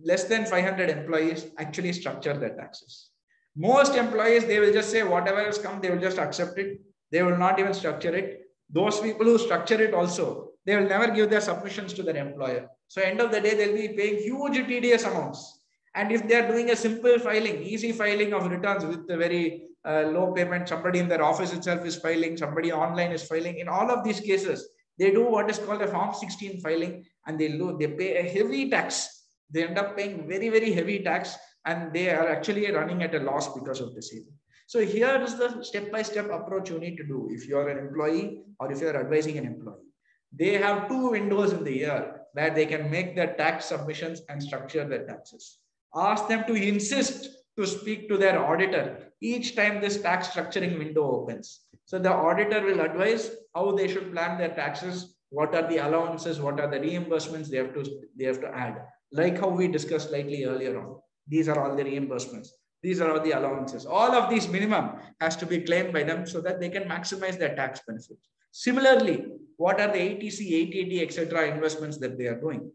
Less than 500 employees actually structure their taxes. Most employees, they will just say whatever has come, they will just accept it. They will not even structure it. Those people who structure it also, they will never give their submissions to their employer. So end of the day, they'll be paying huge TDS amounts. And if they're doing a simple filing, easy filing of returns with a very low payment, somebody in their office itself is filing, somebody online is filing. In all of these cases, they do what is called a Form 16 filing, and they pay a heavy tax. They end up paying very, very heavy tax, and they are actually running at a loss because of the same. So here is the step-by-step approach you need to do if you are an employee or if you are advising an employee. They have 2 windows in the year where they can make their tax submissions and structure their taxes. Ask them to insist to speak to their auditor each time this tax structuring window opens. So the auditor will advise how they should plan their taxes, what are the allowances, what are the reimbursements they have to add. Like how we discussed slightly earlier on. These are all the reimbursements. These are all the allowances. All of these minimum has to be claimed by them so that they can maximize their tax benefits. Similarly, what are the ATC, ATD, etc. investments that they are doing?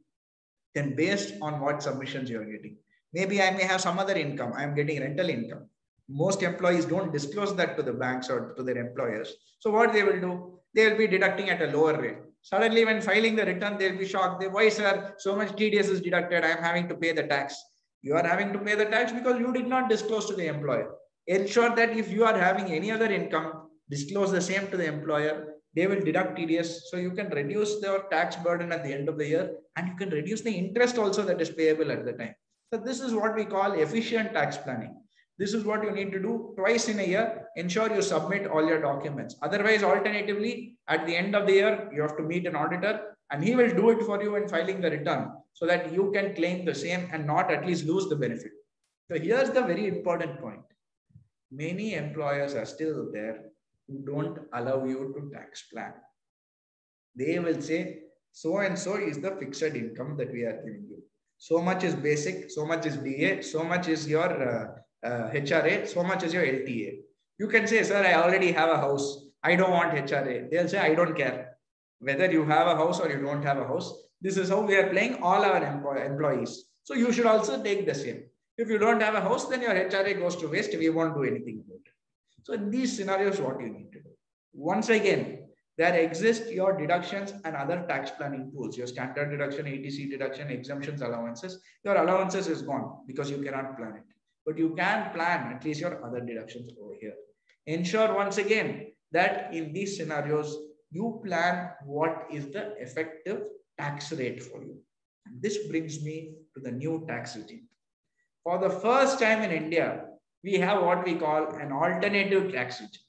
Then based on what submissions you are getting. Maybe I may have some other income. I am getting rental income. Most employees don't disclose that to the banks or to their employers. So what they will do, they will be deducting at a lower rate. Suddenly when filing the return, they'll be shocked. Why, sir, so much TDS is deducted. I am having to pay the tax. You are having to pay the tax because you did not disclose to the employer. Ensure that if you are having any other income, disclose the same to the employer. They will deduct TDS. So you can reduce your tax burden at the end of the year, and you can reduce the interest also that is payable at the time. So this is what we call efficient tax planning. This is what you need to do twice in a year. Ensure you submit all your documents. Otherwise, alternatively, at the end of the year, you have to meet an auditor and he will do it for you in filing the return so that you can claim the same and not at least lose the benefit. So here's the very important point. Many employers are still there who don't allow you to tax plan. They will say, so and so is the fixed income that we are giving you. So much is basic, so much is DA, so much is your HRA, so much is your LTA. You can say, sir, I already have a house. I don't want HRA. They'll say, I don't care. Whether you have a house or you don't have a house, this is how we are playing all our employees. So you should also take the same. If you don't have a house, then your HRA goes to waste. We won't do anything about it. So in these scenarios, what you need to do? Once again, there exist your deductions and other tax planning tools, your standard deduction, ATC deduction, exemptions, allowances. Your allowances is gone because you cannot plan it. But you can plan at least your other deductions over here. Ensure once again that in these scenarios, you plan what is the effective tax rate for you. And this brings me to the new tax regime. For the first time in India, we have what we call an alternative tax regime.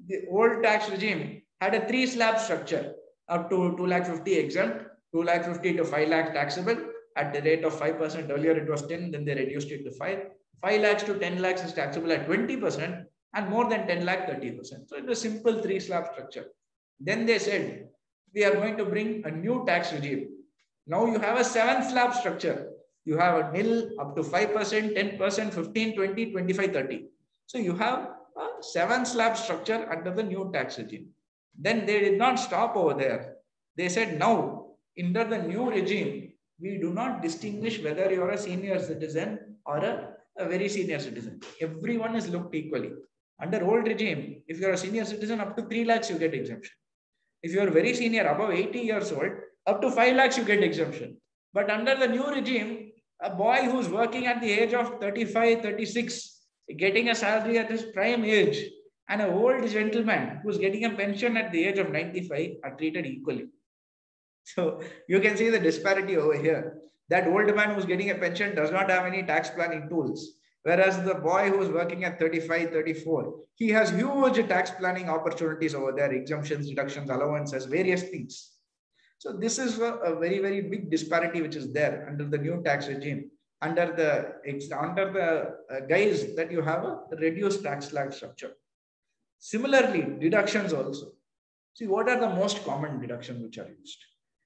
The old tax regime had a 3-slab structure, up to 250,000 exempt, 250,000 to 5 lakh taxable at the rate of 5%. Earlier it was 10, then they reduced it to 5. 5 lakhs to 10 lakhs is taxable at 20%, and more than 10 lakh 30%. So it's a simple 3-slab structure. Then they said, we are going to bring a new tax regime. Now you have a 7-slab structure. You have a nil up to 5%, 10%, 15, 20, 25, 30. So you have a 7-slab structure under the new tax regime. Then they did not stop over there. They said, now, under the new regime, we do not distinguish whether you are a senior citizen or a very senior citizen. Everyone is looked equally. Under old regime, if you are a senior citizen, up to 3 lakhs, you get exemption. If you are very senior, above 80 years old, up to 5 lakhs, you get exemption. But under the new regime, a boy who's working at the age of 35, 36, getting a salary at his prime age, and an old gentleman who's getting a pension at the age of 95 are treated equally. So you can see the disparity over here. That old man who's getting a pension does not have any tax planning tools. Whereas the boy who's working at 35, 34, he has huge tax planning opportunities over there, exemptions, deductions, allowances, various things. So this is a very, very big disparity which is there under the new tax regime, under the guise that you have a reduced tax slab structure. Similarly, deductions also. See, what are the most common deductions which are used?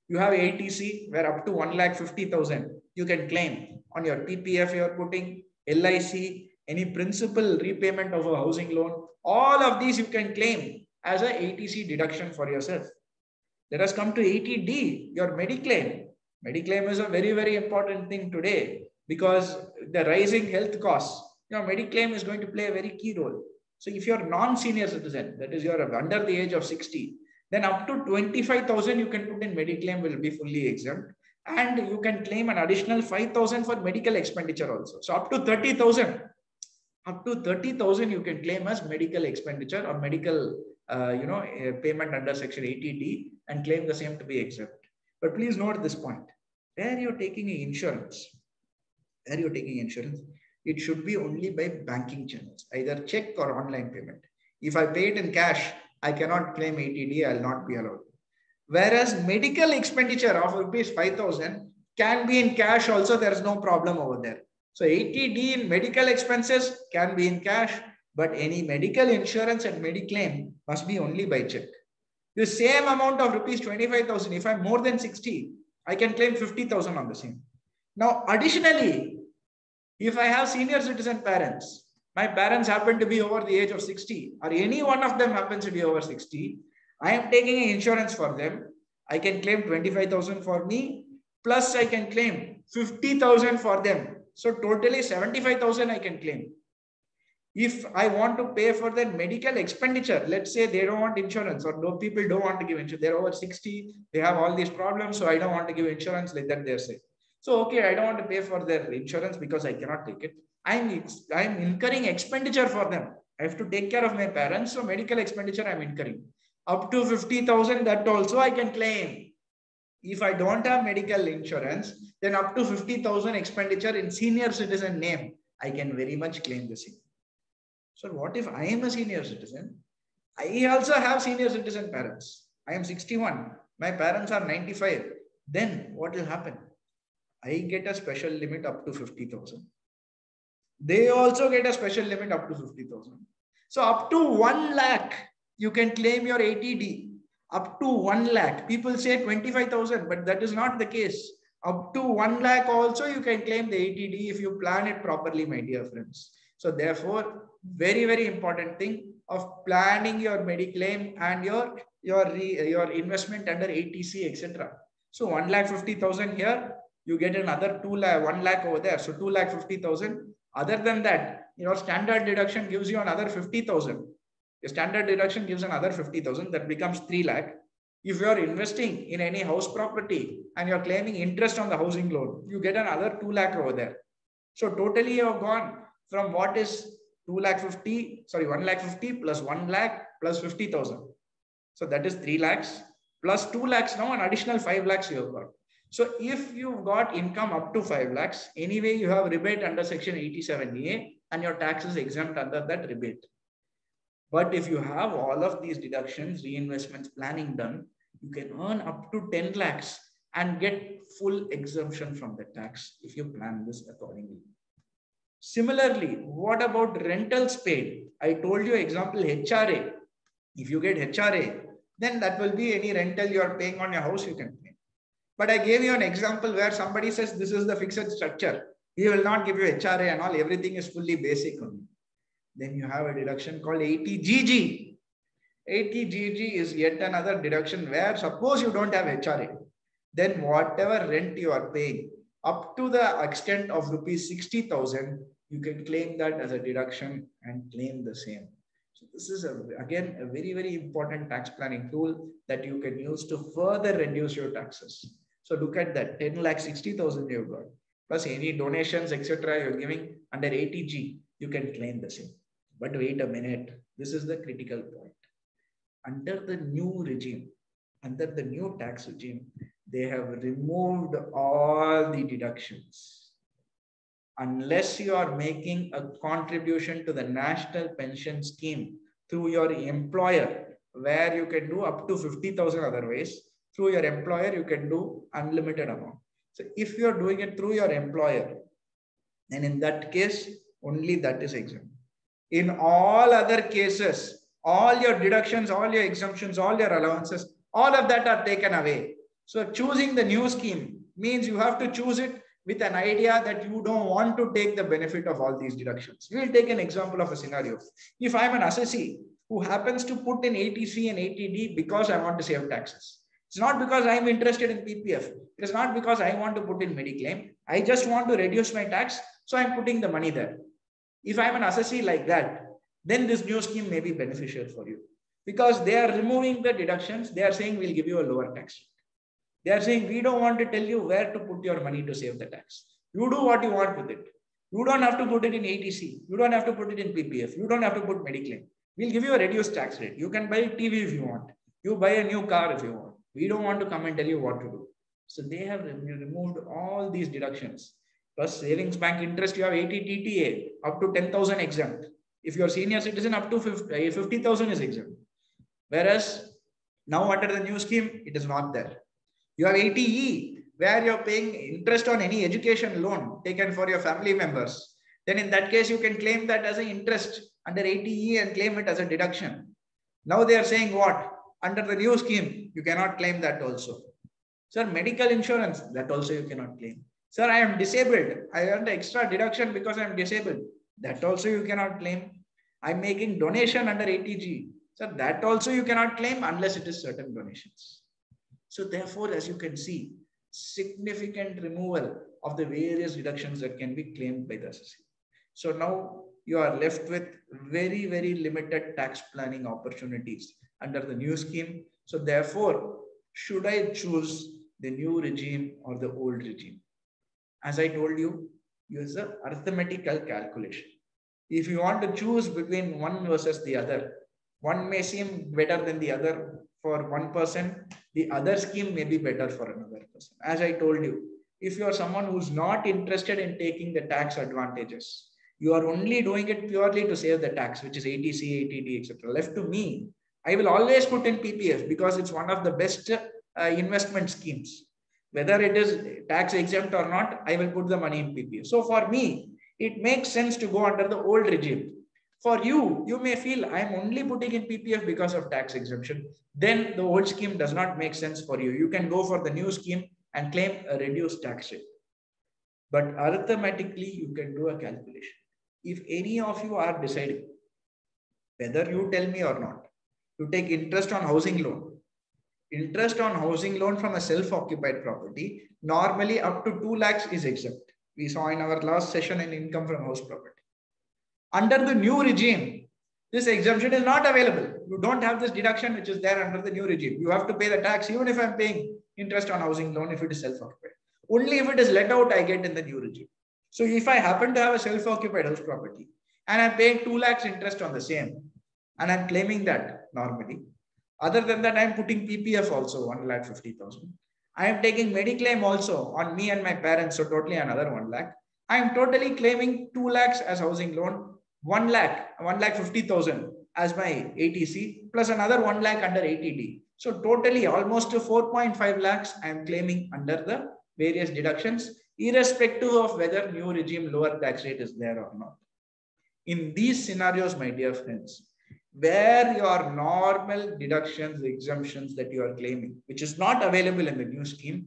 You have ATC, where up to 1,50,000 you can claim on your PPF you are putting, LIC, any principal repayment of a housing loan. All of these you can claim as a ATC deduction for yourself. Let us come to 80D, your Mediclaim. Mediclaim is a very, very important thing today because the rising health costs, your Mediclaim is going to play a very key role. So if you're non-senior citizen, that is you're under the age of 60, then up to 25,000 you can put in Mediclaim will be fully exempt. And you can claim an additional 5,000 for medical expenditure also. So up to 30,000, you can claim as medical expenditure or medical payment under section 80D and claim the same to be exempt. But please note this point. Where you're taking insurance, it should be only by banking channels, either check or online payment. If I pay it in cash, I cannot claim 80D, I'll not be allowed. Whereas medical expenditure of rupees 5,000 can be in cash also, there is no problem over there. So 80D in medical expenses can be in cash, but any medical insurance and Mediclaim must be only by check. The same amount of rupees 25,000, if I'm more than 60, I can claim 50,000 on the same. Now, additionally, if I have senior citizen parents, my parents happen to be over the age of 60, or any one of them happens to be over 60, I am taking insurance for them. I can claim 25,000 for me, plus I can claim 50,000 for them. So totally 75,000 I can claim. If I want to pay for their medical expenditure, let's say they don't want insurance, or no, people don't want to give insurance. They're over 60, they have all these problems, so I don't want to give insurance, like that they're saying. So, okay, I don't want to pay for their insurance because I cannot take it. I'm incurring expenditure for them. I have to take care of my parents, so medical expenditure I'm incurring. Up to 50,000, that also I can claim. If I don't have medical insurance, then up to 50,000 expenditure in senior citizen name, I can very much claim the same. So what if I am a senior citizen? I also have senior citizen parents. I am 61. My parents are 95. Then what will happen? I get a special limit up to 50,000. They also get a special limit up to 50,000. So up to 1 lakh, you can claim your 80D. Up to 1 lakh. People say 25,000, but that is not the case. Up to 1 lakh also, you can claim the 80D if you plan it properly, my dear friends. So therefore, very, very important thing of planning your Mediclaim and your investment under ATC, etc. So 1,50,000 here, you get another 2 lakh, 1 lakh over there. So 2,50,000. Other than that, your standard deduction gives you another 50,000. Your standard deduction gives another 50,000. That becomes 3 lakh. If you are investing in any house property and you're claiming interest on the housing loan, you get another 2 lakh over there. So totally you have gone from what is 1 lakh 50 plus 1 lakh plus 50,000. So that is 3 lakhs plus 2 lakhs now, an additional 5 lakhs you have got. So if you've got income up to 5 lakhs, anyway, you have rebate under section 87A and your tax is exempt under that rebate. But if you have all of these deductions, reinvestments, planning done, you can earn up to 10 lakhs and get full exemption from the tax if you plan this accordingly. Similarly, what about rentals paid? I told you example HRA. If you get HRA, then that will be any rental you are paying on your house, you can pay. But I gave you an example where somebody says this is the fixed structure. We will not give you HRA and all, everything is fully basic only. Then you have a deduction called 80GG. 80GG is yet another deduction where suppose you don't have HRA, then whatever rent you are paying up to the extent of rupees 60,000, you can claim that as a deduction and claim the same. So this is again a very, very important tax planning tool that you can use to further reduce your taxes. So look at that, 10,60,000 you've got, plus any donations, etc. you're giving under 80G, you can claim the same. But wait a minute, this is the critical point. Under the new regime, under the new tax regime, they have removed all the deductions. Unless you are making a contribution to the national pension scheme through your employer, where you can do up to 50,000 otherwise, through your employer, you can do unlimited amount. So if you're doing it through your employer, then in that case, only that is exempt. In all other cases, all your deductions, all your exemptions, all your allowances, all of that are taken away. So choosing the new scheme means you have to choose it with an idea that you don't want to take the benefit of all these deductions. We will take an example of a scenario. If I'm an assessee who happens to put in ATC and ATD because I want to save taxes. It's not because I'm interested in PPF. It is not because I want to put in Mediclaim. I just want to reduce my tax, so I'm putting the money there. If I'm an assessee like that, then this new scheme may be beneficial for you because they are removing the deductions. They are saying we'll give you a lower tax rate. They are saying we don't want to tell you where to put your money to save the tax. You do what you want with it. You don't have to put it in ATC. You don't have to put it in PPF. You don't have to put Mediclaim. We'll give you a reduced tax rate. You can buy a TV if you want. You buy a new car if you want. We don't want to come and tell you what to do. So they have removed all these deductions. Plus savings bank interest, you have 80 TTA up to 10,000 exempt. If you're senior citizen, up to 50,000 is exempt. Whereas now under the new scheme, it is not there. You have 80E where you're paying interest on any education loan taken for your family members. Then in that case, you can claim that as an interest under 80E and claim it as a deduction. Now they are saying what? Under the new scheme, you cannot claim that also. Sir, medical insurance, that also you cannot claim. Sir, I am disabled. I earned extra deduction because I am disabled. That also you cannot claim. I'm making donation under 80G. Sir, that also you cannot claim unless it is certain donations. So therefore, as you can see, significant removal of the various deductions that can be claimed by the assessee. So now you are left with very, very limited tax planning opportunities under the new scheme. So therefore, should I choose the new regime or the old regime? As I told you, use an arithmetical calculation. If you want to choose between one versus the other, one may seem better than the other for one person. The other scheme may be better for another person. As I told you, if you are someone who's not interested in taking the tax advantages, you are only doing it purely to save the tax, which is ATC, ATD, etc. Left to me, I will always put in PPF because it's one of the best investment schemes. Whether it is tax exempt or not, I will put the money in PPF. So for me, it makes sense to go under the old regime. For you, you may feel I'm only putting in PPF because of tax exemption. Then the old scheme does not make sense for you. You can go for the new scheme and claim a reduced tax rate. But arithmetically, you can do a calculation. if any of you are deciding, whether you tell me or not, to take interest on housing loan, interest on housing loan from a self-occupied property, normally up to 2 lakhs is exempt. We saw in our last session in income from house property. Under the new regime, this exemption is not available. You don't have this deduction which is there under the new regime. You have to pay the tax even if I'm paying interest on housing loan if it is self-occupied. Only if it is let out, I get in the new regime. So if I happen to have a self-occupied house property and I'm paying 2 lakhs interest on the same and I'm claiming that normally, other than that, I'm putting PPF also 1,50,000. I am taking Mediclaim also on me and my parents, so totally another 1 lakh. I am totally claiming 2 lakhs as housing loan, 1 lakh, 1,50,000 as my ATC, plus another 1 lakh under ATD. So totally almost 4.5 lakhs I am claiming under the various deductions, irrespective of whether new regime lower tax rate is there or not. In these scenarios, my dear friends, where your normal deductions, exemptions that you are claiming, which is not available in the new scheme,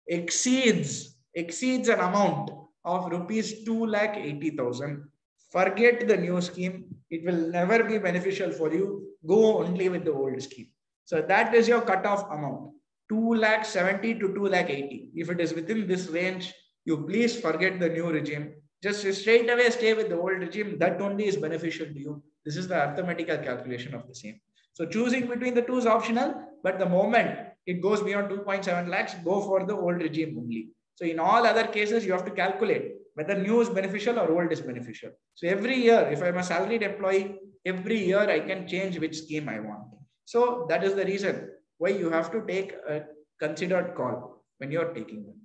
exceeds an amount of rupees 2,80,000, forget the new scheme. It will never be beneficial for you. Go only with the old scheme. So that is your cutoff amount, 2,70,000 to 2,80,000. If it is within this range, you please forget the new regime. Just straight away stay with the old regime. That only is beneficial to you. This is the arithmetical calculation of the same. So choosing between the two is optional, but the moment it goes beyond 2.7 lakhs, go for the old regime only. So in all other cases, you have to calculate whether new is beneficial or old is beneficial. So every year, if I'm a salaried employee, every year I can change which scheme I want. So that is the reason why you have to take a considered call when you're taking them.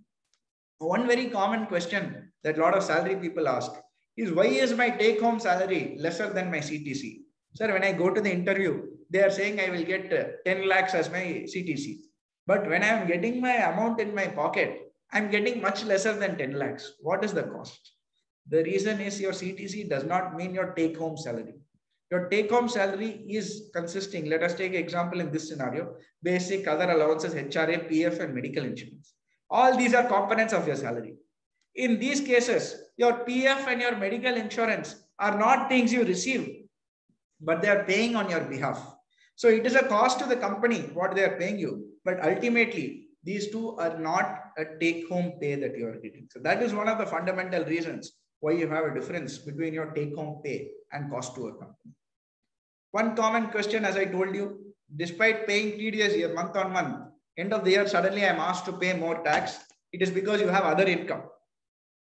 One very common question that a lot of salary people ask is, why is my take home salary lesser than my CTC? Sir, when I go to the interview, they are saying I will get 10 lakhs as my CTC. But when I am getting my amount in my pocket, I'm getting much lesser than 10 lakhs. What is the cost? The reason is your CTC does not mean your take home salary. Your take home salary is consisting, let us take an example in this scenario, basic, other allowances, HRA, PF and medical insurance. All these are components of your salary. In these cases, your PF and your medical insurance are not things you receive, but they are paying on your behalf. So it is a cost to the company what they are paying you, but ultimately these two are not a take-home pay that you are getting. So that is one of the fundamental reasons why you have a difference between your take-home pay and cost to a company. One common question, as I told you, despite paying TDS year month on month, end of the year, suddenly I'm asked to pay more tax. It is because you have other income.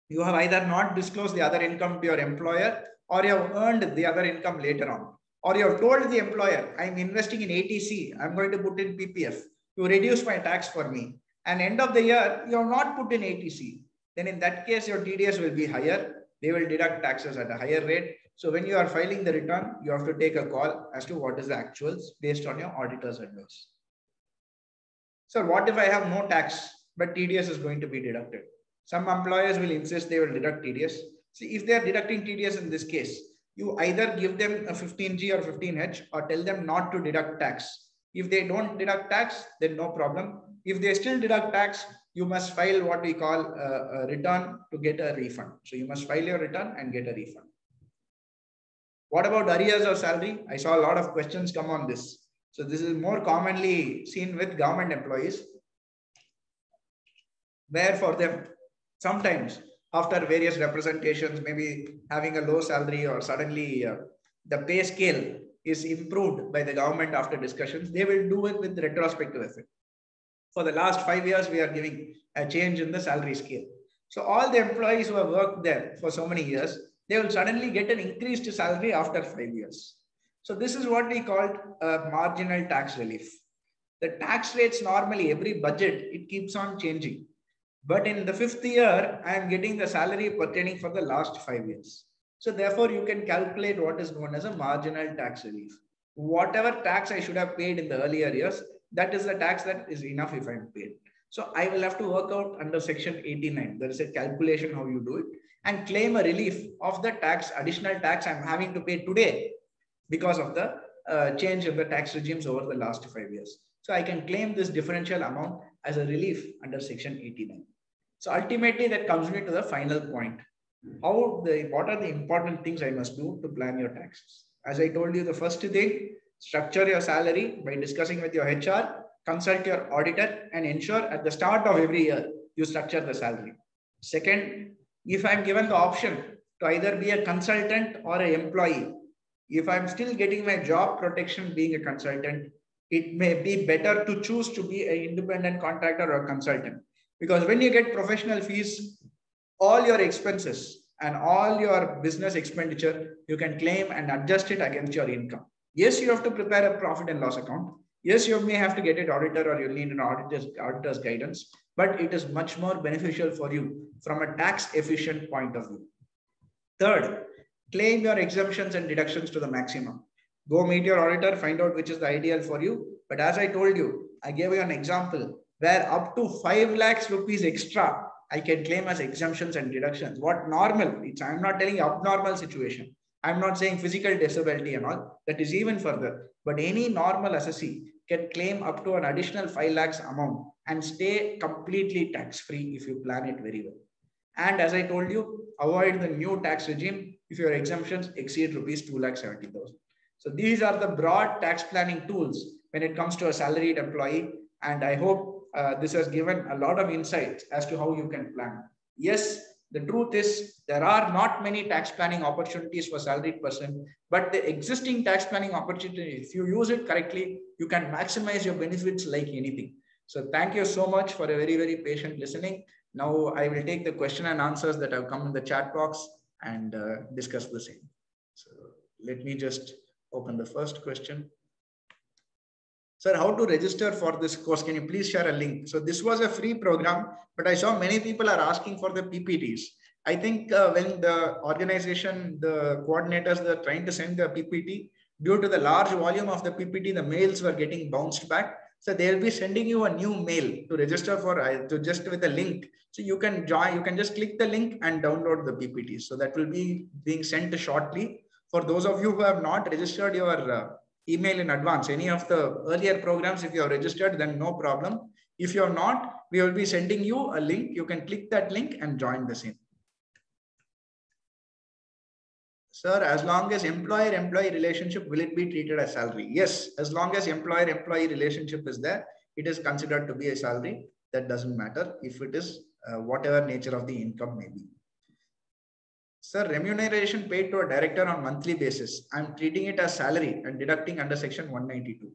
You have either not disclosed the other income to your employer, or you have earned the other income later on. Or you have told the employer, I'm investing in ATC, I'm going to put in PPF to reduce my tax for me. And end of the year, you have not put in ATC. Then in that case, your TDS will be higher. They will deduct taxes at a higher rate. So when you are filing the return, you have to take a call as to what is the actuals based on your auditor's advice. So what if I have no tax, but TDS is going to be deducted? Some employers will insist they will deduct TDS. See, if they are deducting TDS in this case, you either give them a 15G or 15H or tell them not to deduct tax. If they don't deduct tax, then no problem. If they still deduct tax, you must file what we call a return to get a refund. So you must file your return and get a refund. What about arrears of salary? I saw a lot of questions come on this. So this is more commonly seen with government employees, where for them, sometimes after various representations, maybe having a low salary or suddenly the pay scale is improved by the government after discussions, they will do it with retrospective effect. For the last 5 years, we are giving a change in the salary scale. So all the employees who have worked there for so many years, they will suddenly get an increased salary after 5 years. So this is what we call marginal tax relief. The tax rates normally, every budget, it keeps on changing. But in the 5th year, I am getting the salary pertaining for the last 5 years. So therefore, you can calculate what is known as a marginal tax relief. Whatever tax I should have paid in the earlier years, that is the tax that is enough if I'm paid. So I will have to work out under section 89. There is a calculation how you do it and claim a relief of the tax, additional tax I'm having to pay today because of the change in the tax regimes over the last 5 years. So I can claim this differential amount as a relief under section 89. So ultimately that comes me to the final point. what are the important things I must do to plan your taxes? As I told you, the first thing, structure your salary by discussing with your HR, consult your auditor, and ensure at the start of every year you structure the salary. Second, if I'm given the option to either be a consultant or an employee, if I'm still getting my job protection being a consultant, it may be better to choose to be an independent contractor or consultant. Because when you get professional fees, all your expenses and all your business expenditure, you can claim and adjust it against your income. Yes, you have to prepare a profit and loss account. Yes, you may have to get it audited or you need an auditor's guidance, but it is much more beneficial for you from a tax efficient point of view. Third, claim your exemptions and deductions to the maximum. Go meet your auditor, find out which is the ideal for you. But as I told you, I gave you an example where up to 5 lakhs rupees extra I can claim as exemptions and deductions. What normal? I'm not telling you abnormal situation. I'm not saying physical disability and all. That is even further. But any normal assessee can claim up to an additional 5 lakhs amount and stay completely tax free if you plan it very well. And as I told you, avoid the new tax regime if your exemptions exceed rupees 2,70,000. So these are the broad tax planning tools when it comes to a salaried employee. And I hope this has given a lot of insights as to how you can plan. Yes, the truth is there are not many tax planning opportunities for salaried person, but the existing tax planning opportunity, if you use it correctly, you can maximize your benefits like anything. So thank you so much for a very, very patient listening. Now I will take the question and answers that have come in the chat box and discuss the same. So let me just open the first question. Sir, how to register for this course? Can you please share a link? So this was a free program, but I saw many people are asking for the PPTs. I think when the organization, the coordinators, they're trying to send the PPT, due to the large volume of the PPT, the mails were getting bounced back. So they'll be sending you a new mail to register for, to just with a link. So you can join, you can just click the link and download the PPT. So that will be being sent shortly. For those of you who have not registered your email in advance, any of the earlier programs, if you have registered, then no problem. If you have not, we will be sending you a link. You can click that link and join the same. Sir, as long as employer-employee relationship, will it be treated as salary? Yes, as long as employer-employee relationship is there, it is considered to be a salary. That doesn't matter if it is whatever nature of the income may be. Sir, remuneration paid to a director on monthly basis, I'm treating it as salary and deducting under section 192.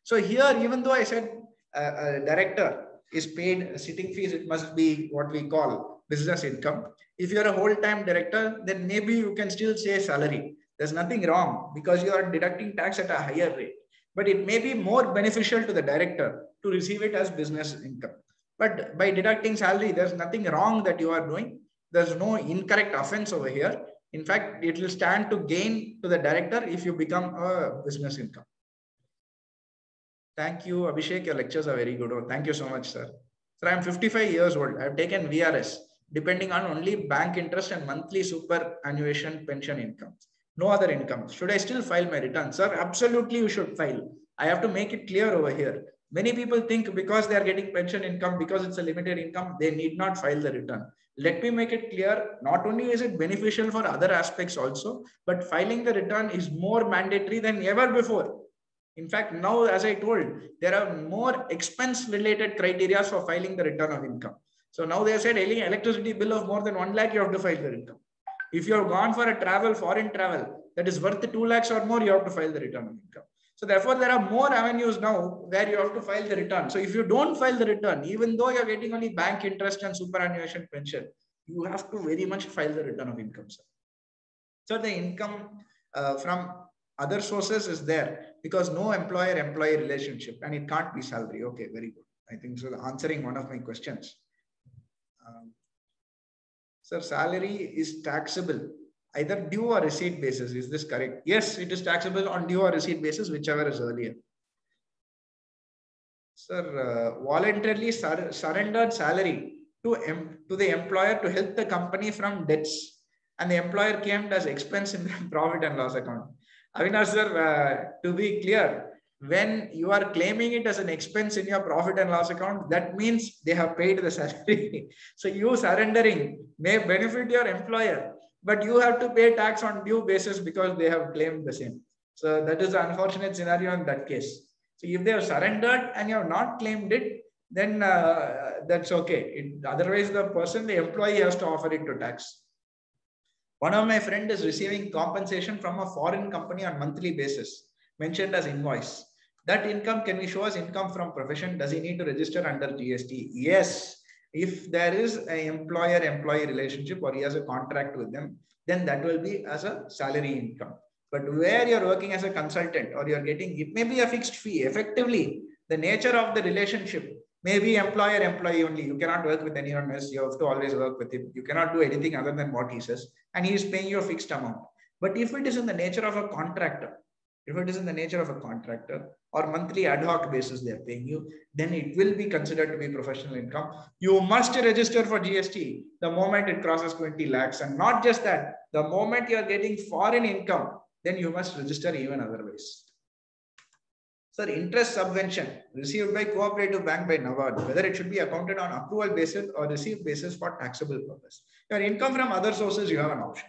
So here, even though I said a director is paid sitting fees, it must be what we call business income. If you're a whole-time director, then maybe you can still say salary. There's nothing wrong because you are deducting tax at a higher rate. But it may be more beneficial to the director to receive it as business income. But by deducting salary, there's nothing wrong that you are doing. There's no incorrect offense over here. In fact, it will stand to gain to the director if you become a business income. Thank you, Abhishek. Your lectures are very good. Oh, thank you so much, sir. Sir, I'm 55 years old. I've taken VRS, depending on only bank interest and monthly superannuation pension income. No other income. Should I still file my return? Sir, absolutely you should file. I have to make it clear over here. Many people think because they are getting pension income, because it's a limited income, they need not file the return. Let me make it clear, not only is it beneficial for other aspects also, but filing the return is more mandatory than ever before. In fact, now, as I told, there are more expense-related criteria for filing the return of income. So now they said any electricity bill of more than 1 lakh, you have to file the income. If you have gone for a travel, foreign travel, that is worth 2 lakhs or more, you have to file the return of income. So therefore, there are more avenues now where you have to file the return. So if you don't file the return, even though you're getting only bank interest and superannuation pension, you have to very much file the return of income, sir. So the income from other sources is there because no employer-employee relationship and it can't be salary. Okay, very good. I think so. Answering one of my questions. Sir, salary is taxable either due or receipt basis. Is this correct? Yes, it is taxable on due or receipt basis, whichever is earlier. Sir, voluntarily surrendered salary to the employer to help the company from debts, and the employer claimed as expense in the profit and loss account. Avinash sir, to be clear, when you are claiming it as an expense in your profit and loss account, that means they have paid the salary. So you surrendering may benefit your employer, but you have to pay tax on due basis because they have claimed the same. So that is the unfortunate scenario in that case. So if they have surrendered and you have not claimed it, then that's okay. Otherwise, the employee has to offer it to tax. One of my friend is receiving compensation from a foreign company on monthly basis, mentioned as invoice. That income can we show as income from profession? Does he need to register under GST? Yes. If there is an employer-employee relationship or he has a contract with them, then that will be as a salary income. But where you're working as a consultant or you're getting, it may be a fixed fee. Effectively, the nature of the relationship may be employer-employee only. You cannot work with anyone else. You have to always work with him. You cannot do anything other than what he says. And he is paying you a fixed amount. But if it is in the nature of a contractor, or monthly ad hoc basis they are paying you, then it will be considered to be professional income. You must register for GST the moment it crosses 20 lakhs. And not just that, the moment you are getting foreign income, then you must register even otherwise. Sir, interest subvention received by cooperative bank by NABARD, whether it should be accounted on accrual basis or received basis for taxable purpose. Your income from other sources, you have an option.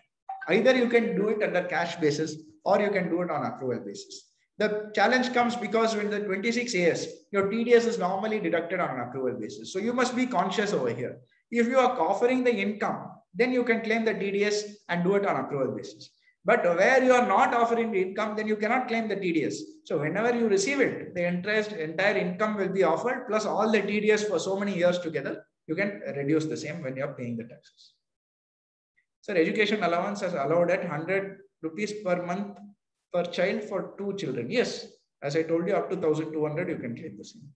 Either you can do it under cash basis or you can do it on accrual basis. The challenge comes because when the 26 years, your TDS is normally deducted on an accrual basis. So you must be conscious over here. If you are offering the income, then you can claim the TDS and do it on accrual basis. But where you are not offering the income, then you cannot claim the TDS. So whenever you receive it, the entire income will be offered plus all the TDS for so many years together. You can reduce the same when you are paying the taxes. Sir, education allowance is allowed at 100 rupees per month per child for 2 children. Yes, as I told you, up to 1,200 you can claim the same.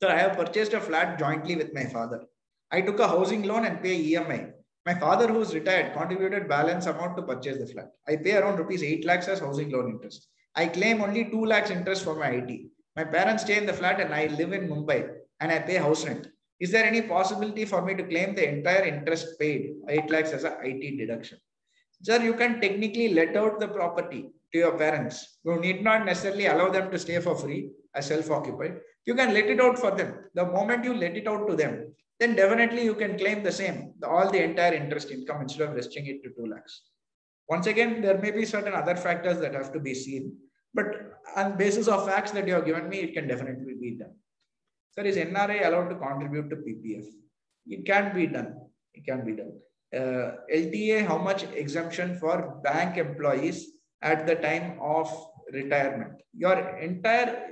Sir, I have purchased a flat jointly with my father. I took a housing loan and pay EMI. My father, who is retired, contributed balance amount to purchase the flat. I pay around rupees 8 lakhs as housing loan interest. I claim only 2 lakhs interest for my IT. My parents stay in the flat and I live in Mumbai and I pay house rent. Is there any possibility for me to claim the entire interest paid, 8 lakhs as a IT deduction? Sir, you can technically let out the property to your parents. You need not necessarily allow them to stay for free as self-occupied. You can let it out for them. The moment you let it out to them, then definitely you can claim the same, all the entire interest income instead of restricting it to 2 lakhs. Once again, there may be certain other factors that have to be seen, but on basis of facts that you have given me, it can definitely be done. Sir, is NRI allowed to contribute to PPF? It can be done. It can be done. LTA, how much exemption for bank employees at the time of retirement? Your entire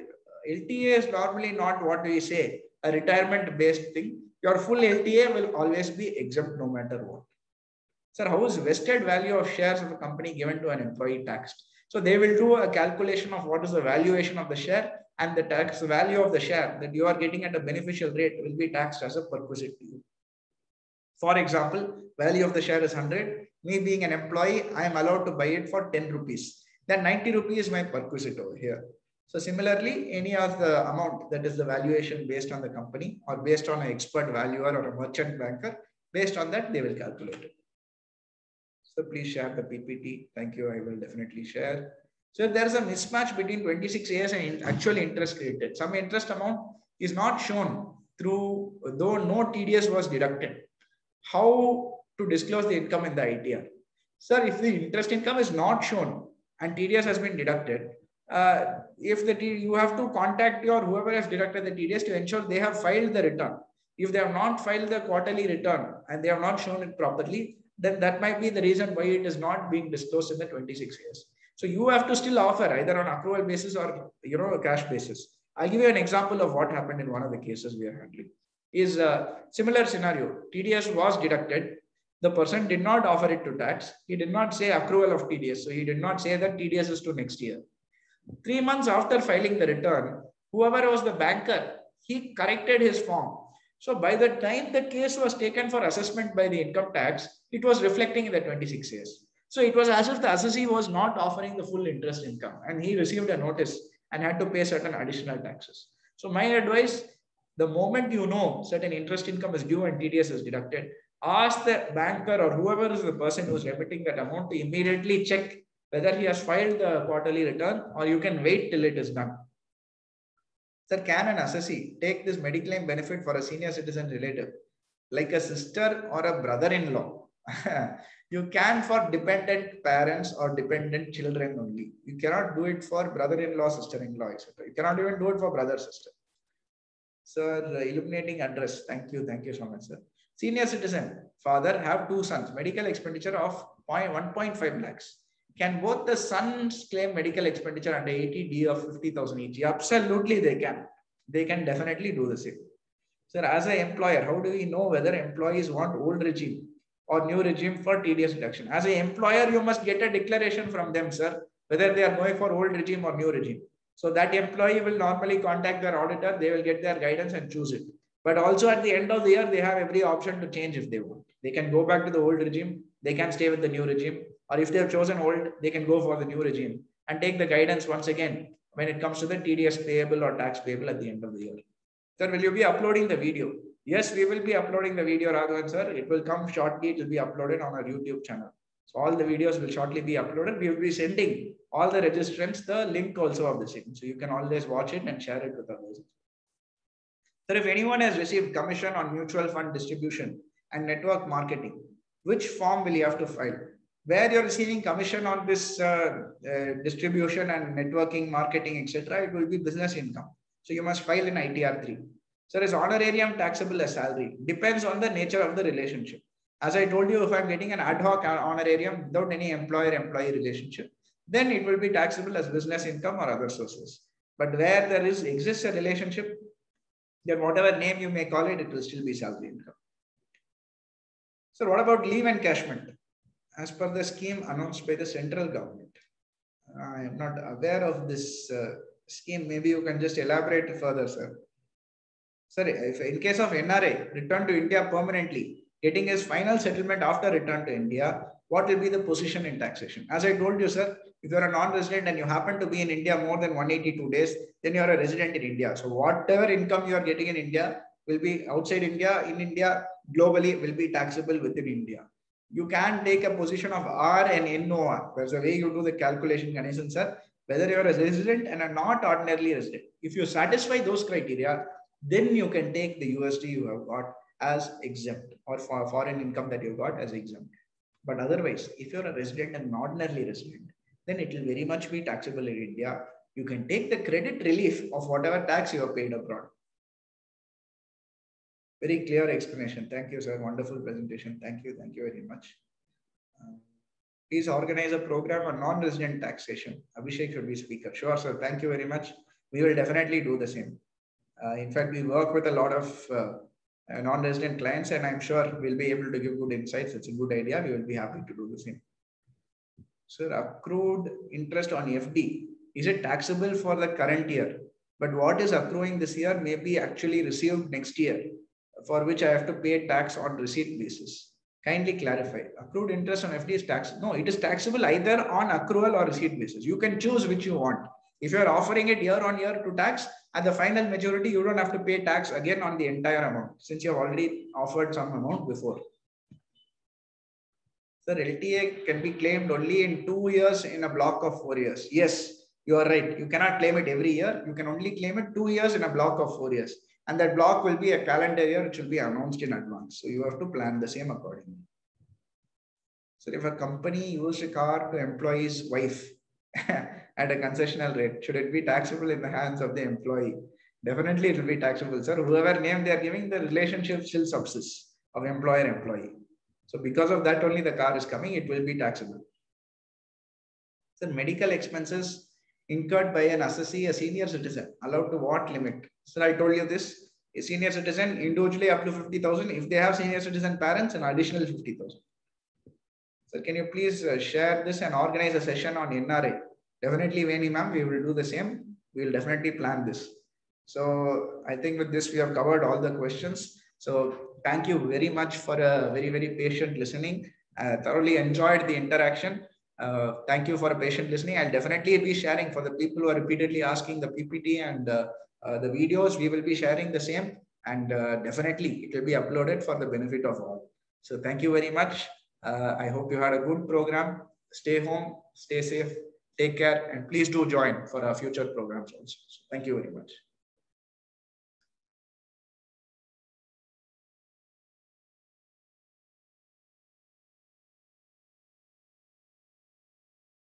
LTA is normally not what we say, a retirement based thing. Your full LTA will always be exempt no matter what. Sir, how is vested value of shares of a company given to an employee taxed? So they will do a calculation of what is the valuation of the share, and the tax value of the share that you are getting at a beneficial rate will be taxed as a perquisite to you. For example, value of the share is 100. Me being an employee, I am allowed to buy it for 10 rupees. Then 90 rupees is my perquisite over here. So similarly, any of the amount that is the valuation based on the company or based on an expert valuer or a merchant banker, based on that, they will calculate it. So please share the PPT. Thank you. I will definitely share. So there is a mismatch between 26 years and actual interest created. Some interest amount is not shown through, though no TDS was deducted. How to disclose the income in the ITR? Sir, if the interest income is not shown and TDS has been deducted, you have to contact your whoever has deducted the TDS to ensure they have filed the return. If they have not filed the quarterly return and they have not shown it properly, then that might be the reason why it is not being disclosed in the 26 years. So you have to still offer either on accrual basis or a cash basis. I'll give you an example of what happened in one of the cases we are handling. Is a similar scenario. TDS was deducted. The person did not offer it to tax. He did not say accrual of TDS. So he did not say that TDS is to next year. 3 months after filing the return, whoever was the banker, he corrected his form. So by the time the case was taken for assessment by the income tax, it was reflecting in the 26 years. So it was as if the assessee was not offering the full interest income and he received a notice and had to pay certain additional taxes. So my advice, the moment you know certain interest income is due and TDS is deducted, ask the banker or whoever is the person who is remitting that amount to immediately check whether he has filed the quarterly return or you can wait till it is done. Sir, can an assessee take this Mediclaim benefit for a senior citizen relative, like a sister or a brother-in-law? You can for dependent parents or dependent children only. You cannot do it for brother-in-law, sister-in-law, etc. You cannot even do it for brother, sister. Sir, illuminating address. Thank you so much, sir. Senior citizen, father have two sons, medical expenditure of 1.5 lakhs. Can both the sons claim medical expenditure under 80D of 50,000 each? Absolutely, they can. They can definitely do the same. Sir, as an employer, how do we know whether employees want old regime or new regime for TDS deduction? As an employer, you must get a declaration from them, sir, whether they are going for old regime or new regime. So that employee will normally contact their auditor. They will get their guidance and choose it. But also at the end of the year, they have every option to change if they want. They can go back to the old regime. They can stay with the new regime. Or if they have chosen old, they can go for the new regime and take the guidance once again when it comes to the TDS payable or tax payable at the end of the year. Sir, will you be uploading the video? Yes, we will be uploading the video, Raghavan sir. It will come shortly. It will be uploaded on our YouTube channel. So all the videos will shortly be uploaded. We will be sending all the registrants the link also of the same. So you can always watch it and share it with others. Sir, if anyone has received commission on mutual fund distribution and network marketing, which form will you have to file? Where you're receiving commission on this distribution and networking, marketing, etc., it will be business income. So you must file in ITR 3. Sir, is honorarium taxable as salary? Depends on the nature of the relationship. As I told you, if I'm getting an ad hoc honorarium without any employer-employee relationship, then it will be taxable as business income or other sources. But where there exists a relationship, then whatever name you may call it, it will still be salary income. So what about leave encashment? As per the scheme announced by the central government, I am not aware of this scheme. Maybe you can just elaborate further, sir. Sir, if in case of NRA, return to India permanently, getting his final settlement after return to India, what will be the position in taxation? As I told you, sir, if you are a non-resident and you happen to be in India more than 182 days, then you are a resident in India. So whatever income you are getting in India will be outside India, in India, globally will be taxable within India. You can take a position of R and NOR. There's a way you do the calculation, Ganesan sir, whether you're a resident and a not ordinarily resident. If you satisfy those criteria, then you can take the USD you have got as exempt, or for foreign income that you got as exempt. But otherwise, if you're a resident and not ordinarily resident, then it will very much be taxable in India. You can take the credit relief of whatever tax you have paid abroad. Very clear explanation. Thank you, sir. Wonderful presentation. Thank you very much. Please organize a program on non-resident taxation. Abhishek should be speaker. Sure, sir. Thank you very much. We will definitely do the same. In fact, we work with a lot of non-resident clients, and I'm sure we'll be able to give good insights. It's a good idea. We will be happy to do the same. Sir, accrued interest on FD, is it taxable for the current year? But what is accruing this year may be actually received next year, for which I have to pay tax on receipt basis. Kindly clarify. Accrued interest on FD is taxable? No, it is taxable either on accrual or receipt basis. You can choose which you want. If you are offering it year on year to tax, at the final majority, you don't have to pay tax again on the entire amount, since you have already offered some amount before. Sir, LTA can be claimed only in 2 years in a block of 4 years. Yes, you are right. You cannot claim it every year. You can only claim it 2 years in a block of 4 years. And that block will be a calendar year. It should be announced in advance. So you have to plan the same accordingly. So if a company used a car to employ his wife at a concessional rate, should it be taxable in the hands of the employee? Definitely it will be taxable, sir. Whoever name they are giving, the relationship still subsists of employer-employee. So because of that only the car is coming, it will be taxable. So medical expenses incurred by an assessee, a senior citizen, allowed to what limit? Sir, I told you this. A senior citizen individually up to 50,000. If they have senior citizen parents, an additional 50,000. So can you please share this and organize a session on NRA? Definitely, Veni ma'am, we will do the same. We will definitely plan this. So I think with this, we have covered all the questions. So thank you very much for a very, very patient listening. Thoroughly enjoyed the interaction. Thank you for a patient listening. I'll definitely be sharing for the people who are repeatedly asking the PPT and the videos. We will be sharing the same, and definitely it will be uploaded for the benefit of all. So thank you very much. I hope you had a good program. stay home, stay safe, take care, and please do join for our future programs also. So thank you very much.